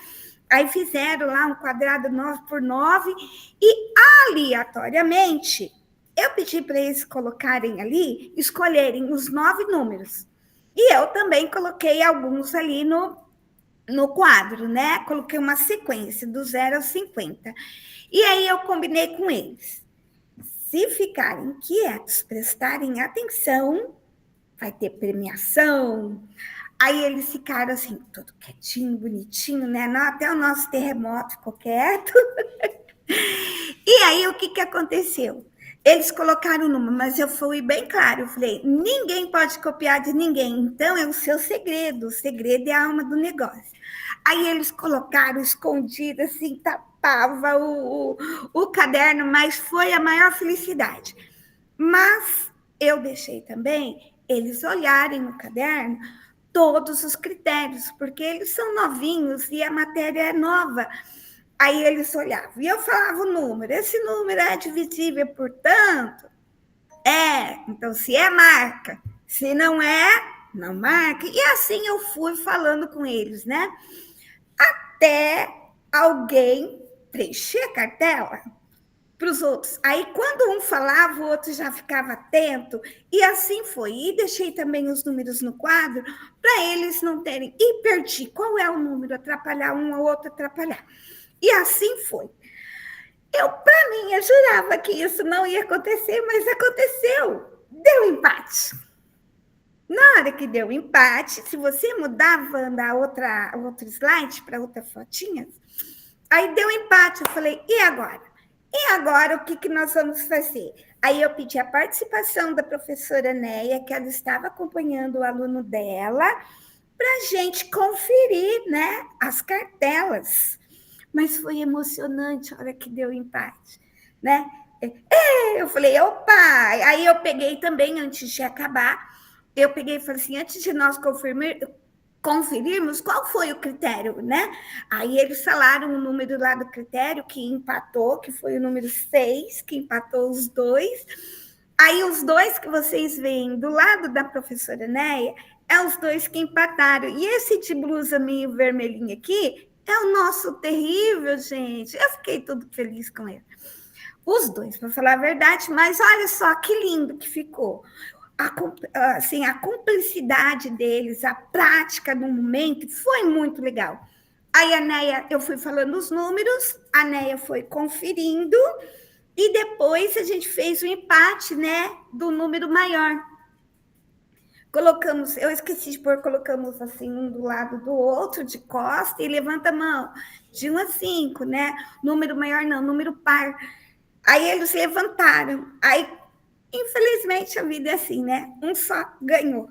Aí fizeram lá um quadrado 9 por 9 e aleatoriamente eu pedi para eles colocarem ali, escolherem os 9 números. E eu também coloquei alguns ali no quadro, né? Coloquei uma sequência do 0 ao 50. E aí eu combinei com eles. Se ficarem quietos, prestarem atenção, vai ter premiação. Aí eles ficaram assim, todo quietinho, bonitinho, né? Até o nosso terremoto ficou quieto. E aí, o que aconteceu? Eles colocaram o número, mas eu fui bem claro. Eu falei, ninguém pode copiar de ninguém. Então, é o seu segredo. O segredo é a alma do negócio. Aí eles colocaram escondido, assim, tapava o caderno, mas foi a maior felicidade. Mas eu deixei também eles olharem no caderno todos os critérios, porque eles são novinhos e a matéria é nova. Aí eles olhavam e eu falava o número. Esse número é divisível por tanto? Então se é, marca. Se não é, não marca. E assim eu fui falando com eles, né? Até alguém preencher a cartela para os outros. Aí, quando um falava, o outro já ficava atento, e assim foi. E deixei também os números no quadro para eles não terem. E perdi qual é o número, atrapalhar um ou outro, atrapalhar. E assim foi. Para mim, eu jurava que isso não ia acontecer, mas aconteceu. Deu empate. Na hora que deu empate, se você mudava a outro slide para outra fotinha, aí deu empate. Eu falei, e agora? E agora o que nós vamos fazer? Aí eu pedi a participação da professora Neia, que ela estava acompanhando o aluno dela, para a gente conferir, né, as cartelas. Mas foi emocionante a hora que deu empate, né? Eu falei, opa! Aí eu peguei também, antes de acabar, eu peguei e falei assim, antes de nós conferirmos qual foi o critério, né? Aí eles falaram o número lá do critério que empatou, que foi o número 6, que empatou os dois. Aí os dois que vocês veem do lado da professora Neia, é os dois que empataram. E esse de blusa meio vermelhinho aqui, é o nosso terrível, gente. Eu fiquei tudo feliz com ele. Os dois, para falar a verdade, mas olha só que lindo que ficou. A cumplicidade deles, a prática no momento, foi muito legal. Aí a Neia, eu fui falando os números, a Neia foi conferindo, e depois a gente fez o empate, né, do número maior. Colocamos, eu esqueci de pôr, colocamos assim, um do lado do outro, de costa, e levanta a mão, de 1 a 5, né? Número maior não, número par. Aí eles levantaram, aí infelizmente, a vida é assim, né? Um só ganhou.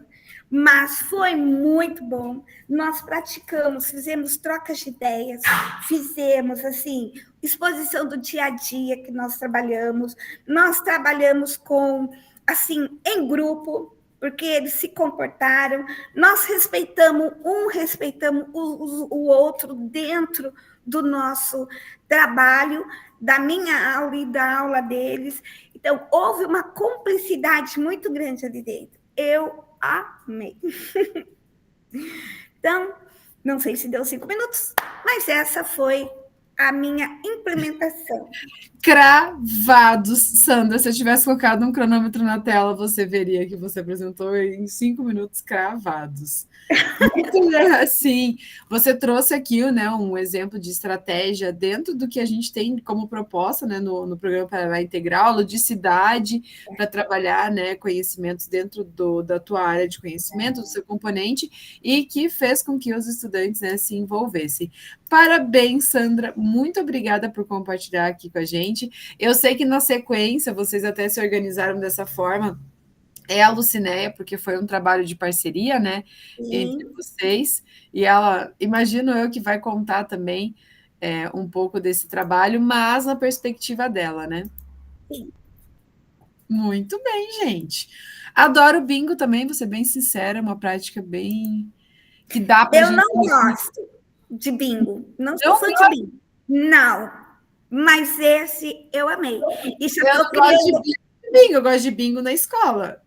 Mas foi muito bom. Nós praticamos, fizemos trocas de ideias, fizemos, assim, exposição do dia a dia que nós trabalhamos. Nós trabalhamos com, assim, em grupo, porque eles se comportaram. Nós respeitamos o outro dentro do nosso trabalho, da minha aula e da aula deles. Então, houve uma cumplicidade muito grande ali dentro. Eu amei. Então, não sei se deu 5 minutos, mas essa foi a minha implementação. Cravados, Sandra. Se eu tivesse colocado um cronômetro na tela, você veria que você apresentou em 5 minutos cravados. Muito assim, você trouxe aqui, né, um exemplo de estratégia dentro do que a gente tem como proposta, né, no programa Paraná Integral, ludicidade para trabalhar, né, conhecimentos dentro da tua área de conhecimento, do seu componente, e que fez com que os estudantes, né, se envolvessem. Parabéns, Sandra, muito obrigada por compartilhar aqui com a gente. Eu sei que na sequência vocês até se organizaram dessa forma, é a Lucinéia, porque foi um trabalho de parceria, né, entre vocês, e ela, imagino eu, que vai contar também um pouco desse trabalho, mas na perspectiva dela, né? Sim. Muito bem, gente. Adoro bingo também, vou ser bem sincera, é uma prática bem... que dá pra gente... Eu não gosto de bingo, não sou fã de bingo. Não, mas esse eu amei. Isso eu não gosto de bingo, eu gosto de bingo na escola.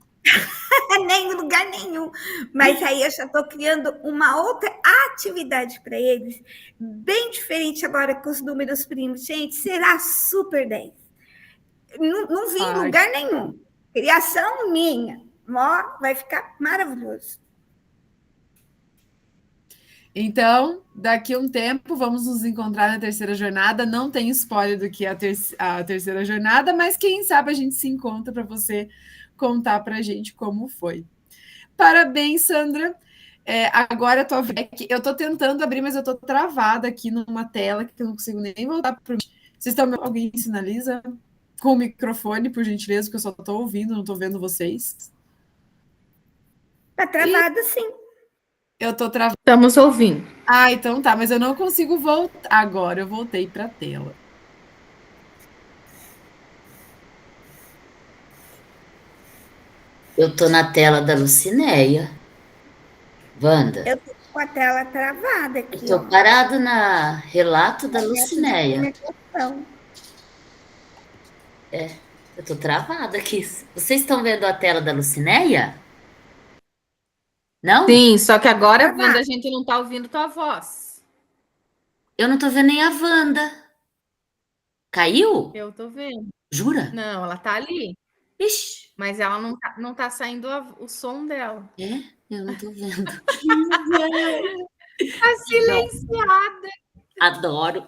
Nem em lugar nenhum. Mas aí eu já estou criando uma outra atividade para eles, bem diferente agora com os números primos. Gente, será super 10. Não vi em lugar nenhum. Criação minha. Ó, vai ficar maravilhoso. Então, daqui a um tempo, vamos nos encontrar na terceira jornada. Não tem spoiler do que é a terceira jornada, mas quem sabe a gente se encontra para você contar para a gente como foi. Parabéns, Sandra. Agora eu estou tentando abrir, mas eu estou travada aqui numa tela que eu não consigo nem voltar para o... Vocês estão... Alguém sinaliza? com o microfone, por gentileza, que eu só estou ouvindo, não estou vendo vocês. Tá travado, sim. Eu estou travando. Estamos ouvindo. Ah, então tá, mas eu não consigo voltar. Agora eu voltei para a tela. Eu tô na tela da Lucinéia. Wanda. Eu tô com a tela travada aqui. Eu tô parado na relato da Lucinéia. Eu tô travada aqui. Vocês estão vendo a tela da Lucinéia? Não? Sim, só que agora, Wanda, a gente não tá ouvindo tua voz. Eu não tô vendo nem a Wanda. Caiu? Eu tô vendo. Jura? Não, ela tá ali. Ixi. Mas ela não tá saindo o som dela. É? Eu não tô vendo. Tá silenciada. Adoro.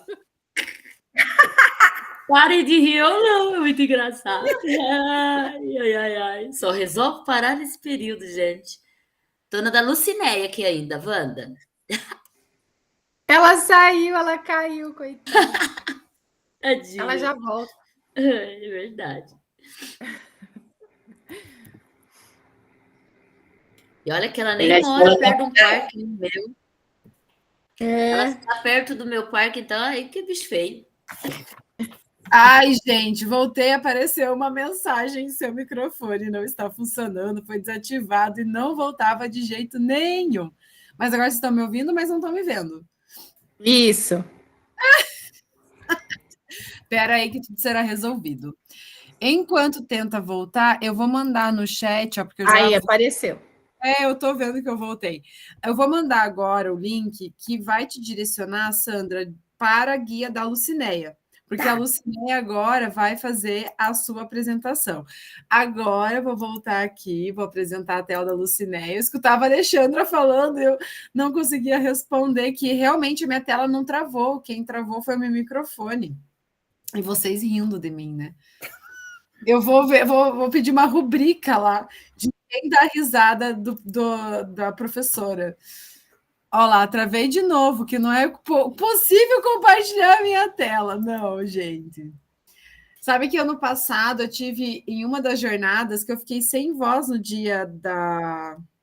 Parem de rir ou não, é muito engraçado. Ai. Só resolvo parar nesse período, gente. Tô na da Lucinéia aqui ainda, Wanda. Ela saiu, ela caiu, coitada. Tadinha. Ela já volta. É verdade. E olha que ela nem mora perto de um parque meu. Ela está perto do meu parque, então aí que bicho feio. Ai, gente, voltei, apareceu uma mensagem, seu microfone não está funcionando, foi desativado e não voltava de jeito nenhum. Mas agora vocês estão me ouvindo, mas não estão me vendo. Isso. Espera aí que tudo será resolvido. Enquanto tenta voltar, eu vou mandar no chat, ó, porque eu já... Aí, apareceu. Eu tô vendo que eu voltei. Eu vou mandar agora o link que vai te direcionar, Sandra, para a guia da Lucinéia. Porque a Lucinéia agora vai fazer a sua apresentação. Agora eu vou voltar aqui, vou apresentar a tela da Lucinéia. Eu escutava a Alexandra falando, eu não conseguia responder, que realmente a minha tela não travou. Quem travou foi o meu microfone. E vocês rindo de mim, né? Eu vou pedir uma rubrica lá de quem dá risada da professora. Olha lá, travei de novo, que não é possível compartilhar a minha tela. Não, gente. Sabe que ano passado eu tive em uma das jornadas que eu fiquei sem voz no dia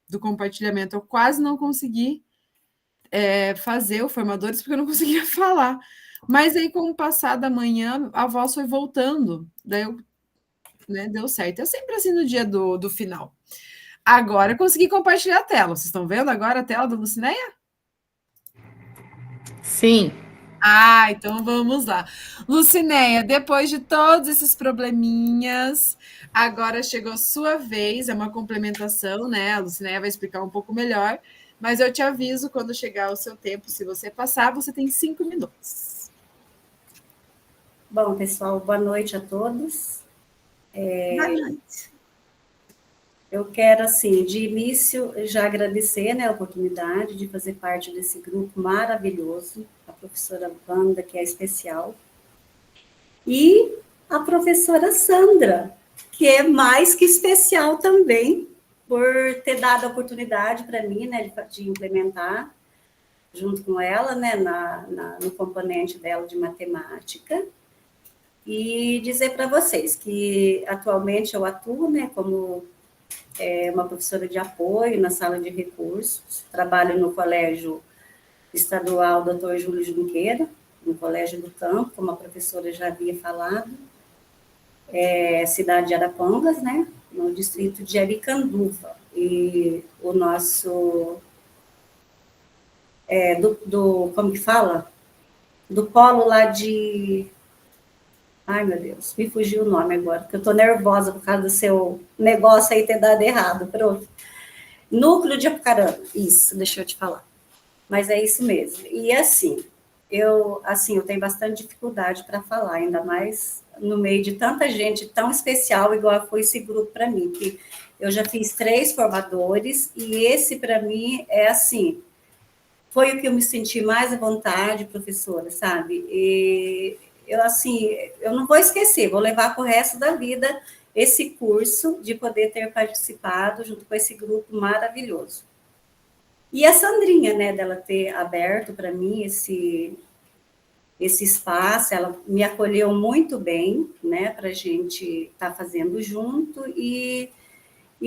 do compartilhamento. Eu quase não consegui fazer o Formadores porque eu não conseguia falar. Mas aí, com o passar da manhã, a voz foi voltando. Daí eu, deu certo. É sempre assim no dia do final. Agora eu consegui compartilhar a tela. Vocês estão vendo agora a tela da Lucinéia? Sim. Ah, então vamos lá. Lucinéia, depois de todos esses probleminhas, agora chegou a sua vez, é uma complementação, né? A Lucinéia vai explicar um pouco melhor, mas eu te aviso quando chegar o seu tempo, se você passar, você tem 5 minutos. Bom, pessoal, boa noite a todos. Boa noite. Eu quero, assim, de início, já agradecer, né, a oportunidade de fazer parte desse grupo maravilhoso, a professora Wanda, que é especial, e a professora Sandra, que é mais que especial também, por ter dado a oportunidade para mim, né, de implementar, junto com ela, né, no componente dela de matemática, e dizer para vocês que atualmente eu atuo, né, como uma professora de apoio na sala de recursos, trabalho no Colégio Estadual Dr. Júlio Junqueira, no Colégio do Campo, como a professora já havia falado, cidade de Arapongas, né, no distrito de Aricanduva, e o nosso, como que fala? Do polo lá de... Ai, meu Deus, me fugiu o nome agora, porque eu estou nervosa por causa do seu negócio aí ter dado errado, prof. Núcleo de Apucarana, isso, deixa eu te falar. Mas é isso mesmo. E assim, eu tenho bastante dificuldade para falar, ainda mais no meio de tanta gente tão especial, igual foi esse grupo para mim, que eu já fiz 3 formadores, e esse, para mim, foi o que eu me senti mais à vontade, professora, sabe? E eu não vou esquecer, vou levar para o resto da vida esse curso, de poder ter participado junto com esse grupo maravilhoso. E a Sandrinha, né, dela ter aberto para mim esse espaço, ela me acolheu muito bem, né, para a gente estar fazendo junto, e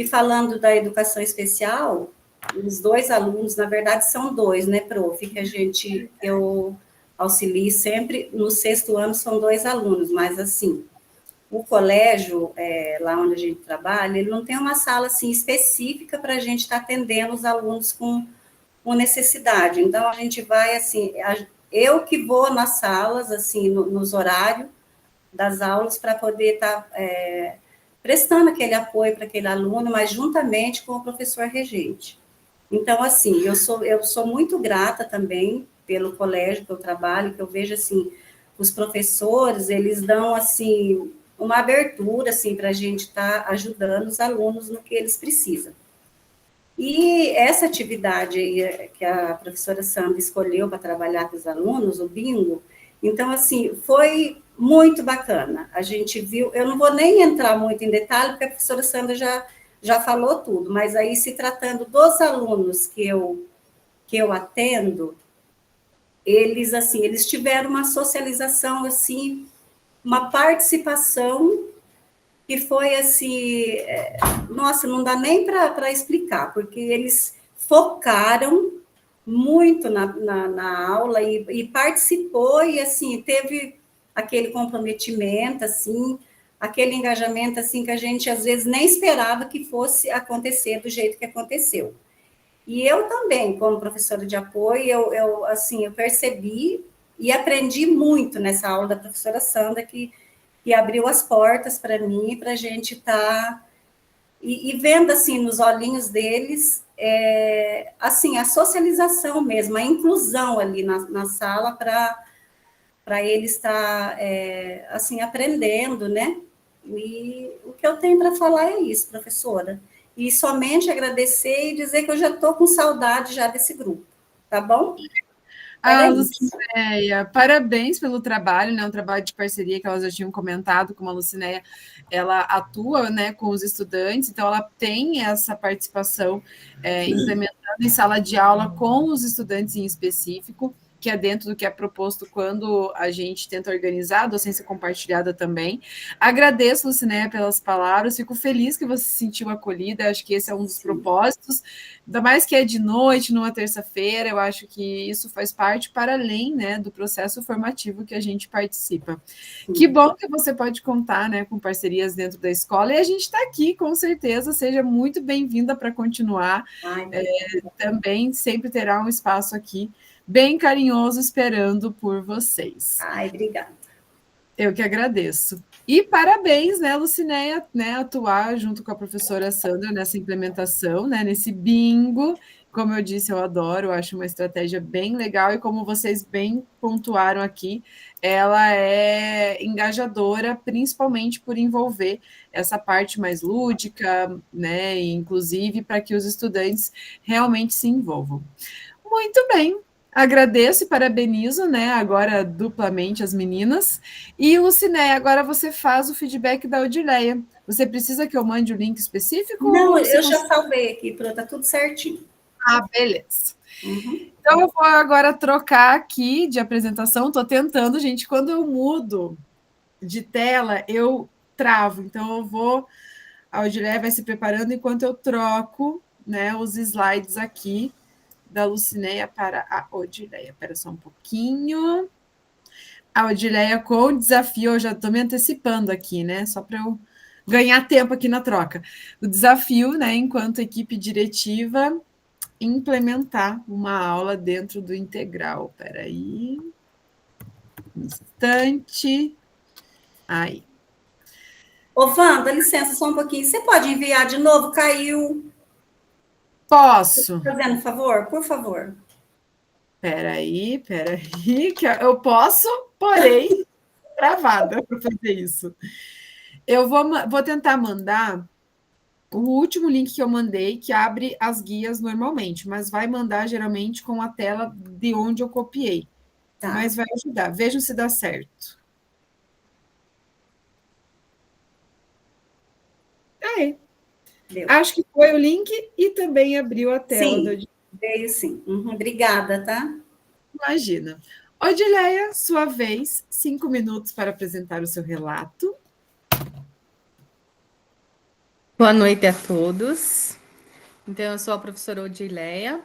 falando da educação especial, os 2 alunos, na verdade são 2, né, prof, que eu auxilio sempre, no 6º ano são 2 alunos, mas assim, o colégio, lá onde a gente trabalha, ele não tem uma sala, assim, específica para a gente estar atendendo os alunos com necessidade, então a gente vai, assim, eu que vou nas salas, assim, nos horários das aulas, para poder estar prestando aquele apoio para aquele aluno, mas juntamente com o professor regente. Então, assim, eu sou muito grata também pelo colégio que eu trabalho, que eu vejo, assim, os professores, eles dão, assim, uma abertura, assim, para a gente estar ajudando os alunos no que eles precisam. E essa atividade aí, que a professora Sandra escolheu para trabalhar com os alunos, o bingo, então, assim, foi muito bacana. A gente viu, eu não vou nem entrar muito em detalhe, porque a professora Sandra já falou tudo, mas aí, se tratando dos alunos que eu atendo, eles, assim, eles tiveram uma socialização, assim, uma participação que foi, assim, nossa, não dá nem para explicar, porque eles focaram muito na aula e participou, e, assim, teve aquele comprometimento, assim, aquele engajamento, assim, que a gente, às vezes, nem esperava que fosse acontecer do jeito que aconteceu. E eu também, como professora de apoio, eu percebi e aprendi muito nessa aula da professora Sandra, que abriu as portas para mim, para a gente estar... E vendo, assim, nos olhinhos deles, assim, a socialização mesmo, a inclusão ali na sala, para eles estar, assim, aprendendo, né? E o que eu tenho para falar é isso, professora. E somente agradecer e dizer que eu já estou com saudade já desse grupo, tá bom? Lucinéia, parabéns pelo trabalho, né? Um trabalho de parceria que elas já tinham comentado, como a Lucinéia, ela atua, né, com os estudantes, então ela tem essa participação implementando em sala de aula com os estudantes em específico, que é dentro do que é proposto quando a gente tenta organizar a docência compartilhada também. Agradeço, Lucinéia, pelas palavras, fico feliz que você se sentiu acolhida, acho que esse é um dos propósitos, ainda mais que é de noite, numa terça-feira, eu acho que isso faz parte para além, né, do processo formativo que a gente participa. Que bom que você pode contar, né, com parcerias dentro da escola, e a gente está aqui, com certeza, seja muito bem-vinda para continuar. Também sempre terá um espaço aqui bem carinhoso esperando por vocês. Ai, obrigada. Eu que agradeço. E parabéns, né, Lucinéia, né, atuar junto com a professora Sandra nessa implementação, né, nesse bingo. Como eu disse, eu adoro, eu acho uma estratégia bem legal, e como vocês bem pontuaram aqui, ela é engajadora, principalmente por envolver essa parte mais lúdica, né, e inclusive para que os estudantes realmente se envolvam. Muito bem. Agradeço e parabenizo, né, agora duplamente as meninas. E, Lucinéia, agora você faz o feedback da Odileia. Você precisa que eu mande o link específico? Não, eu já salvei aqui, pronto, tá tudo certinho. Ah, beleza. Então, eu vou agora trocar aqui de apresentação. Estou tentando, gente, quando eu mudo de tela, eu travo. Então, eu vou... A Odileia vai se preparando enquanto eu troco, né, os slides aqui da Lucinéia para a Odileia. Espera só um pouquinho. A Odileia com o desafio, eu já estou me antecipando aqui, né? Só para eu ganhar tempo aqui na troca. O desafio, né, enquanto equipe diretiva, implementar uma aula dentro do integral. Espera aí. Um instante. Aí. Ô, Wanda, licença só um pouquinho. Você pode enviar de novo? Caiu. Posso. Tá fazendo um favor? Por favor. Peraí, que eu posso, porém, travada para fazer isso. Eu vou tentar mandar o último link que eu mandei, que abre as guias normalmente, mas vai mandar geralmente com a tela de onde eu copiei. Tá. Mas vai ajudar. Vejam se dá certo. Aí. Acho que foi o link e também abriu a tela. Sim, veio sim. Obrigada, tá? Imagina. Odileia, sua vez, 5 minutos para apresentar o seu relato. Boa noite a todos. Então, eu sou a professora Odileia,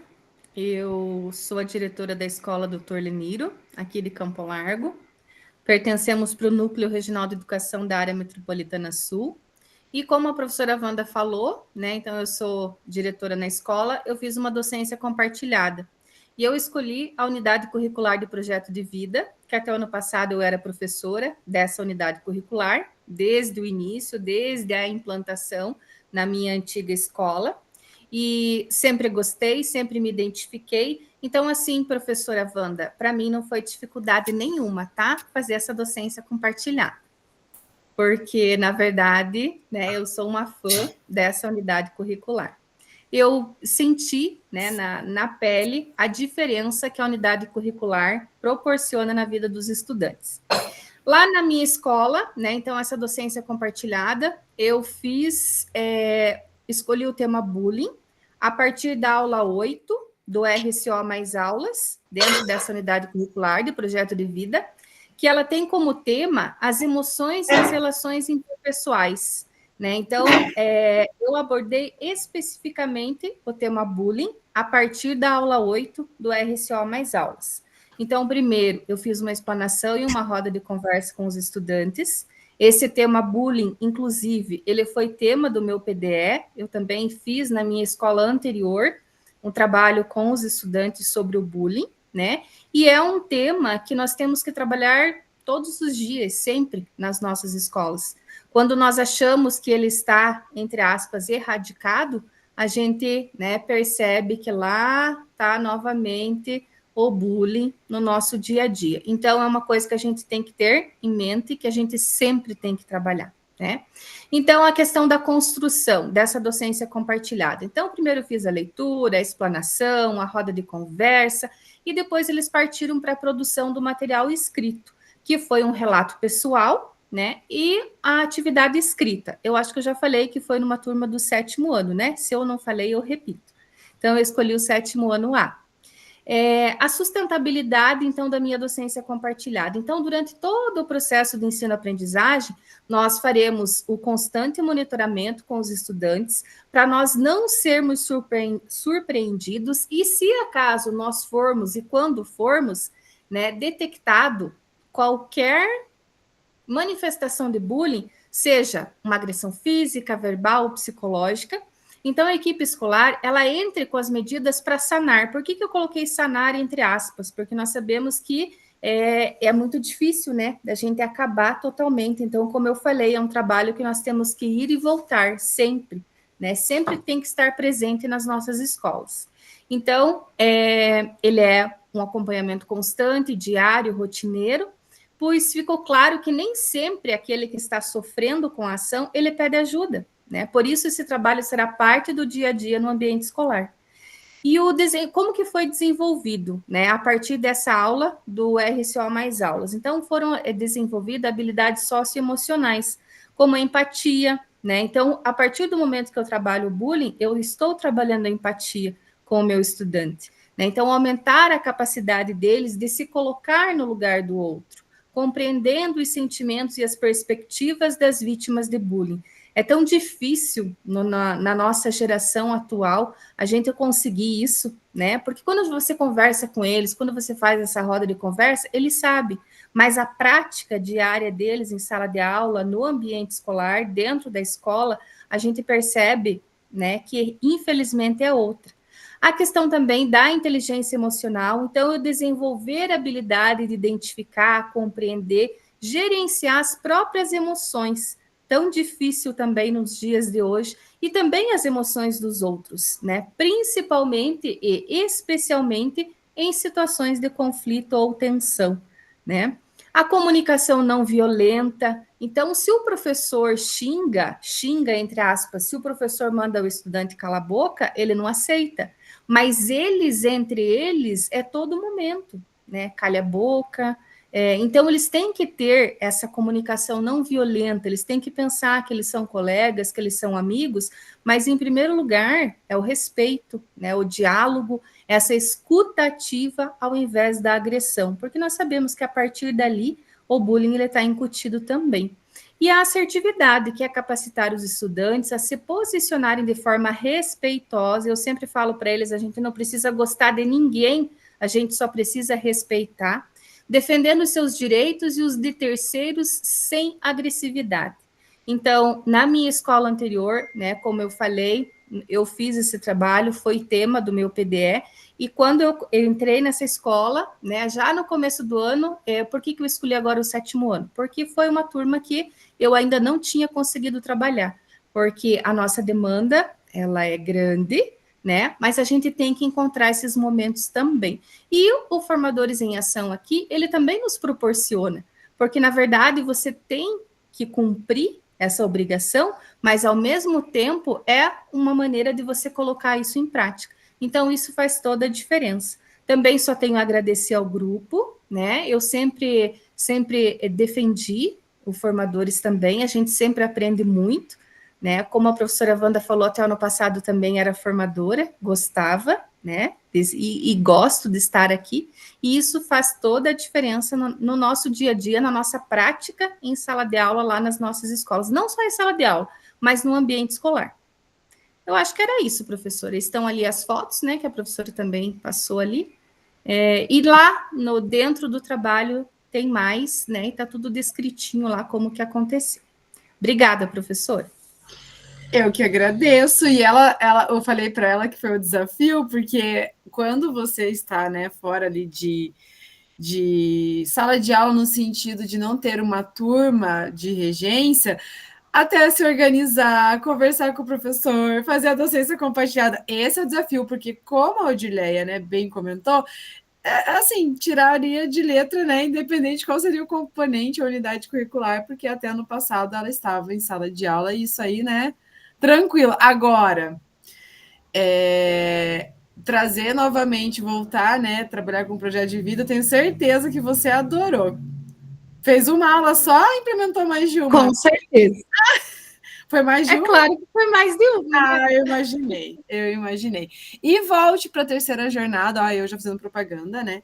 eu sou a diretora da Escola Dr. Leniro, aqui de Campo Largo. Pertencemos para o Núcleo Regional de Educação da Área Metropolitana Sul. E como a professora Wanda falou, né, então eu sou diretora na escola, eu fiz uma docência compartilhada. E eu escolhi a unidade curricular de projeto de vida, que até o ano passado eu era professora dessa unidade curricular, desde o início, desde a implantação na minha antiga escola. E sempre gostei, sempre me identifiquei. Então, assim, professora Wanda, para mim não foi dificuldade nenhuma, tá? Fazer essa docência compartilhada. Porque, na verdade, né, eu sou uma fã dessa unidade curricular. Eu senti, né, na pele a diferença que a unidade curricular proporciona na vida dos estudantes. Lá na minha escola, né, então essa docência compartilhada, eu escolhi o tema bullying a partir da aula 8 do RCO Mais Aulas, dentro dessa unidade curricular de projeto de vida, que ela tem como tema as emoções e as relações interpessoais. Né? Então, eu abordei especificamente o tema bullying a partir da aula 8 do RCO Mais Aulas. Então, primeiro, eu fiz uma explanação e uma roda de conversa com os estudantes. Esse tema bullying, inclusive, ele foi tema do meu PDE. Eu também fiz na minha escola anterior um trabalho com os estudantes sobre o bullying, né? E é um tema que nós temos que trabalhar todos os dias, sempre, nas nossas escolas. Quando nós achamos que ele está, entre aspas, erradicado, a gente, né, percebe que lá está novamente o bullying no nosso dia a dia. Então, é uma coisa que a gente tem que ter em mente, que a gente sempre tem que trabalhar, né? Então, a questão da construção dessa docência compartilhada. Então, primeiro eu fiz a leitura, a explanação, a roda de conversa, e depois eles partiram para a produção do material escrito, que foi um relato pessoal, né? E a atividade escrita. Eu acho que eu já falei que foi numa turma do 7º ano, né? Se eu não falei, eu repito. Então, eu escolhi o 7º ano A. A sustentabilidade, então, da minha docência compartilhada. Então, durante todo o processo de ensino-aprendizagem, nós faremos o constante monitoramento com os estudantes para nós não sermos surpreendidos e, se acaso nós formos e quando formos, né, detectado qualquer manifestação de bullying, seja uma agressão física, verbal ou psicológica, então a equipe escolar, ela entre com as medidas para sanar. Por que eu coloquei sanar entre aspas? Porque nós sabemos que é muito difícil, né, da gente acabar totalmente. Então, como eu falei, é um trabalho que nós temos que ir e voltar sempre, né, sempre tem que estar presente nas nossas escolas. Então, ele é um acompanhamento constante, diário, rotineiro, pois ficou claro que nem sempre aquele que está sofrendo com a ação, ele pede ajuda, né? Por isso esse trabalho será parte do dia a dia no ambiente escolar. E o desenho, como que foi desenvolvido, né? A partir dessa aula do RCO Mais Aulas. Então, foram desenvolvidas habilidades socioemocionais, como a empatia, né? Então, a partir do momento que eu trabalho o bullying, eu estou trabalhando a empatia com o meu estudante, né? Então, aumentar a capacidade deles de se colocar no lugar do outro, compreendendo os sentimentos e as perspectivas das vítimas de bullying. É tão difícil na nossa geração atual a gente conseguir isso, né? Porque quando você conversa com eles, quando você faz essa roda de conversa, eles sabem, mas a prática diária deles em sala de aula, no ambiente escolar, dentro da escola, a gente percebe, né, que infelizmente é outra. A questão também da inteligência emocional, então eu desenvolver a habilidade de identificar, compreender, gerenciar as próprias emoções, tão difícil também nos dias de hoje, e também as emoções dos outros, né? Principalmente e especialmente em situações de conflito ou tensão, né? A comunicação não violenta. Então, se o professor xinga entre aspas, se o professor manda o estudante calar a boca, ele não aceita. Mas eles, entre eles, é todo momento, né? Calha a boca, Então, eles têm que ter essa comunicação não violenta, eles têm que pensar que eles são colegas, que eles são amigos, mas, em primeiro lugar, é o respeito, né, o diálogo, essa escuta ativa ao invés da agressão, porque nós sabemos que, a partir dali, o bullying está incutido também. E a assertividade, que é capacitar os estudantes a se posicionarem de forma respeitosa. Eu sempre falo para eles, a gente não precisa gostar de ninguém, a gente só precisa respeitar, defendendo os seus direitos e os de terceiros sem agressividade. Então, na minha escola anterior, né, como eu falei, eu fiz esse trabalho, foi tema do meu PDE, e quando eu entrei nessa escola, né, já no começo do ano, por que eu escolhi agora o 7º ano? Porque foi uma turma que eu ainda não tinha conseguido trabalhar, porque a nossa demanda, ela é grande, né? Mas a gente tem que encontrar esses momentos também. E o Formadores em Ação aqui, ele também nos proporciona, porque, na verdade, você tem que cumprir essa obrigação, mas, ao mesmo tempo, é uma maneira de você colocar isso em prática. Então, isso faz toda a diferença. Também só tenho a agradecer ao grupo, né? Eu sempre defendi o Formadores também, a gente sempre aprende muito, né? Como a professora Wanda falou, até ano passado também era formadora, gostava, né? E gosto de estar aqui, e isso faz toda a diferença no nosso dia a dia, na nossa prática em sala de aula lá nas nossas escolas, não só em sala de aula, mas no ambiente escolar. Eu acho que era isso, professora. Estão ali as fotos, né, que a professora também passou ali, e lá dentro do trabalho tem mais, né, e está tudo descritinho lá como que aconteceu. Obrigada, professora. Eu que agradeço, e eu falei para ela que foi o desafio, porque quando você está, né, fora ali de sala de aula, no sentido de não ter uma turma de regência, até se organizar, conversar com o professor, fazer a docência compartilhada, esse é o desafio, porque, como a Odileia, né, bem comentou, assim, tiraria de letra, né, independente de qual seria o componente ou unidade curricular, porque até ano passado ela estava em sala de aula, e isso aí, né, tranquilo. Agora, trazer novamente, voltar, né, trabalhar com um projeto de vida, tenho certeza que você adorou. Fez uma aula só, implementou mais de uma? Com certeza. Foi mais de uma? É claro que foi mais de uma. Eu imaginei. E volte para a terceira jornada, eu já fazendo propaganda, né,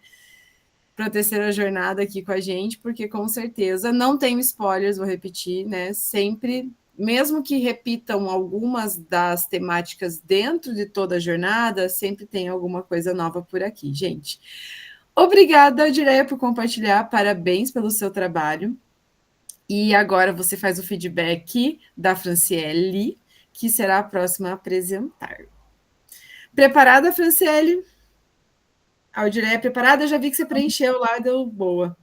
para a terceira jornada aqui com a gente, porque com certeza, não tenho spoilers, vou repetir, né, sempre, mesmo que repitam algumas das temáticas dentro de toda a jornada, sempre tem alguma coisa nova por aqui, gente. Obrigada, Odileia, por compartilhar, parabéns pelo seu trabalho. E agora você faz o feedback da Franciele, que será a próxima a apresentar. Preparada, Franciele? A Odileia é preparada? Eu já vi que você preencheu lá, deu boa.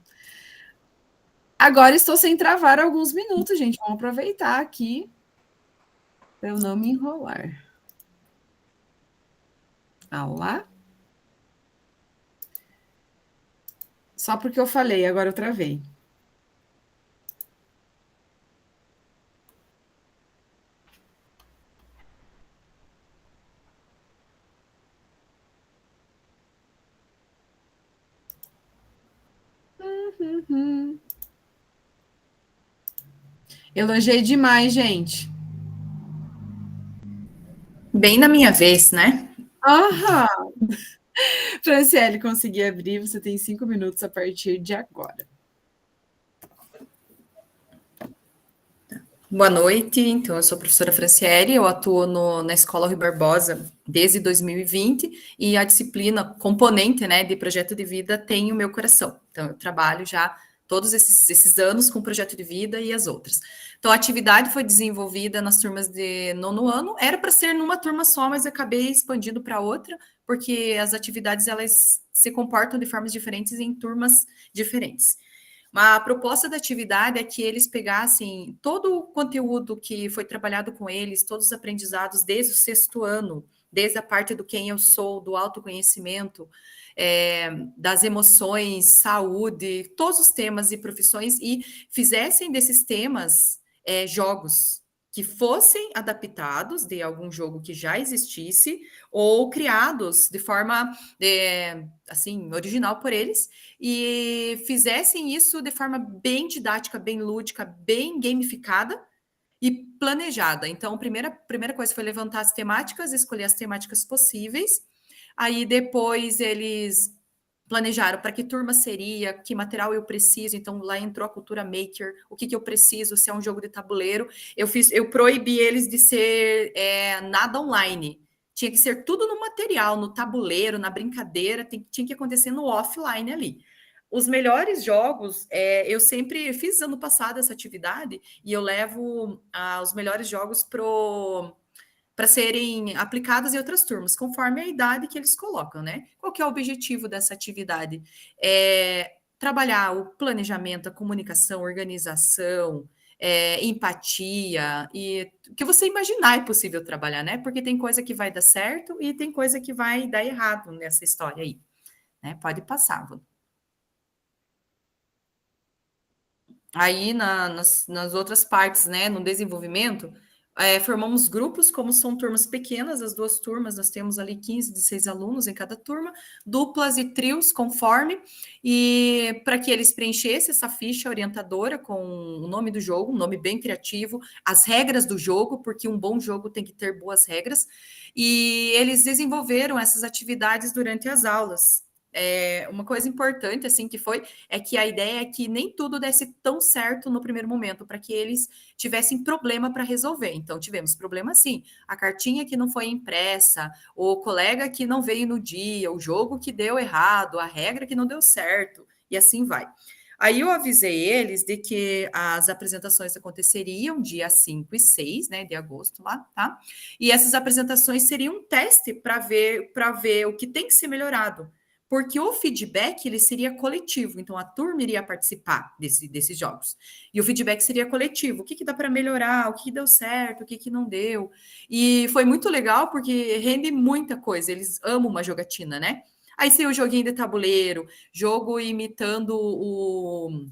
Agora estou sem travar alguns minutos, gente. Vamos aproveitar aqui para eu não me enrolar. Lá. Só porque eu falei, agora eu travei. Elogiei demais, gente. Bem na minha vez, né? Franciele, consegui abrir. Você tem 5 minutos a partir de agora. Boa noite. Então, eu sou a professora Franciele, eu atuo na Escola Rui Barbosa desde 2020 e a disciplina componente, né, de projeto de vida tem o meu coração. Então, eu trabalho já todos esses anos com o projeto de vida e as outras. Então, a atividade foi desenvolvida nas turmas de 9º ano, era para ser numa turma só, mas acabei expandindo para outra, porque as atividades, elas se comportam de formas diferentes em turmas diferentes. A proposta da atividade é que eles pegassem todo o conteúdo que foi trabalhado com eles, todos os aprendizados desde o 6º ano, desde a parte do quem eu sou, do autoconhecimento, das emoções, saúde, todos os temas e profissões, e fizessem desses temas jogos. que fossem adaptados de algum jogo que já existisse ou criados de forma assim original por eles e fizessem isso de forma bem didática, bem lúdica, bem gamificada e planejada. Então, a primeira coisa foi levantar as temáticas, escolher as temáticas possíveis. Aí depois eles planejaram para que turma seria, que material eu preciso. Então lá entrou a cultura maker, o que eu preciso, se é um jogo de tabuleiro. Eu proibi eles de ser nada online. Tinha que ser tudo no material, no tabuleiro, na brincadeira, tinha que acontecer no offline ali. Os melhores jogos, eu sempre fiz ano passado essa atividade e eu levo os melhores jogos para serem aplicadas em outras turmas, conforme a idade que eles colocam, né? Qual que é o objetivo dessa atividade? Trabalhar o planejamento, a comunicação, a organização, empatia, e o que você imaginar é possível trabalhar, né? Porque tem coisa que vai dar certo e tem coisa que vai dar errado nessa história aí, né? Pode passar, Vô. Aí, nas outras partes, né, no desenvolvimento, formamos grupos, como são turmas pequenas, as duas turmas, nós temos ali 15, 16 alunos em cada turma, duplas e trios, conforme, e para que eles preenchessem essa ficha orientadora com o nome do jogo, um nome bem criativo, as regras do jogo, porque um bom jogo tem que ter boas regras, e eles desenvolveram essas atividades durante as aulas. Uma coisa importante, assim, é que a ideia é que nem tudo desse tão certo no primeiro momento, para que eles tivessem problema para resolver. Então, tivemos problema sim, a cartinha que não foi impressa, o colega que não veio no dia, o jogo que deu errado, a regra que não deu certo, e assim vai. Aí eu avisei eles de que as apresentações aconteceriam dia 5 e 6, né, de agosto lá, tá? E essas apresentações seriam um teste para ver o que tem que ser melhorado. Porque o feedback ele seria coletivo, então a turma iria participar desses jogos. E o feedback seria coletivo. O que dá para melhorar, o que deu certo, o que não deu. E foi muito legal porque rende muita coisa. Eles amam uma jogatina, né? Aí saiu o joguinho de tabuleiro, jogo imitando o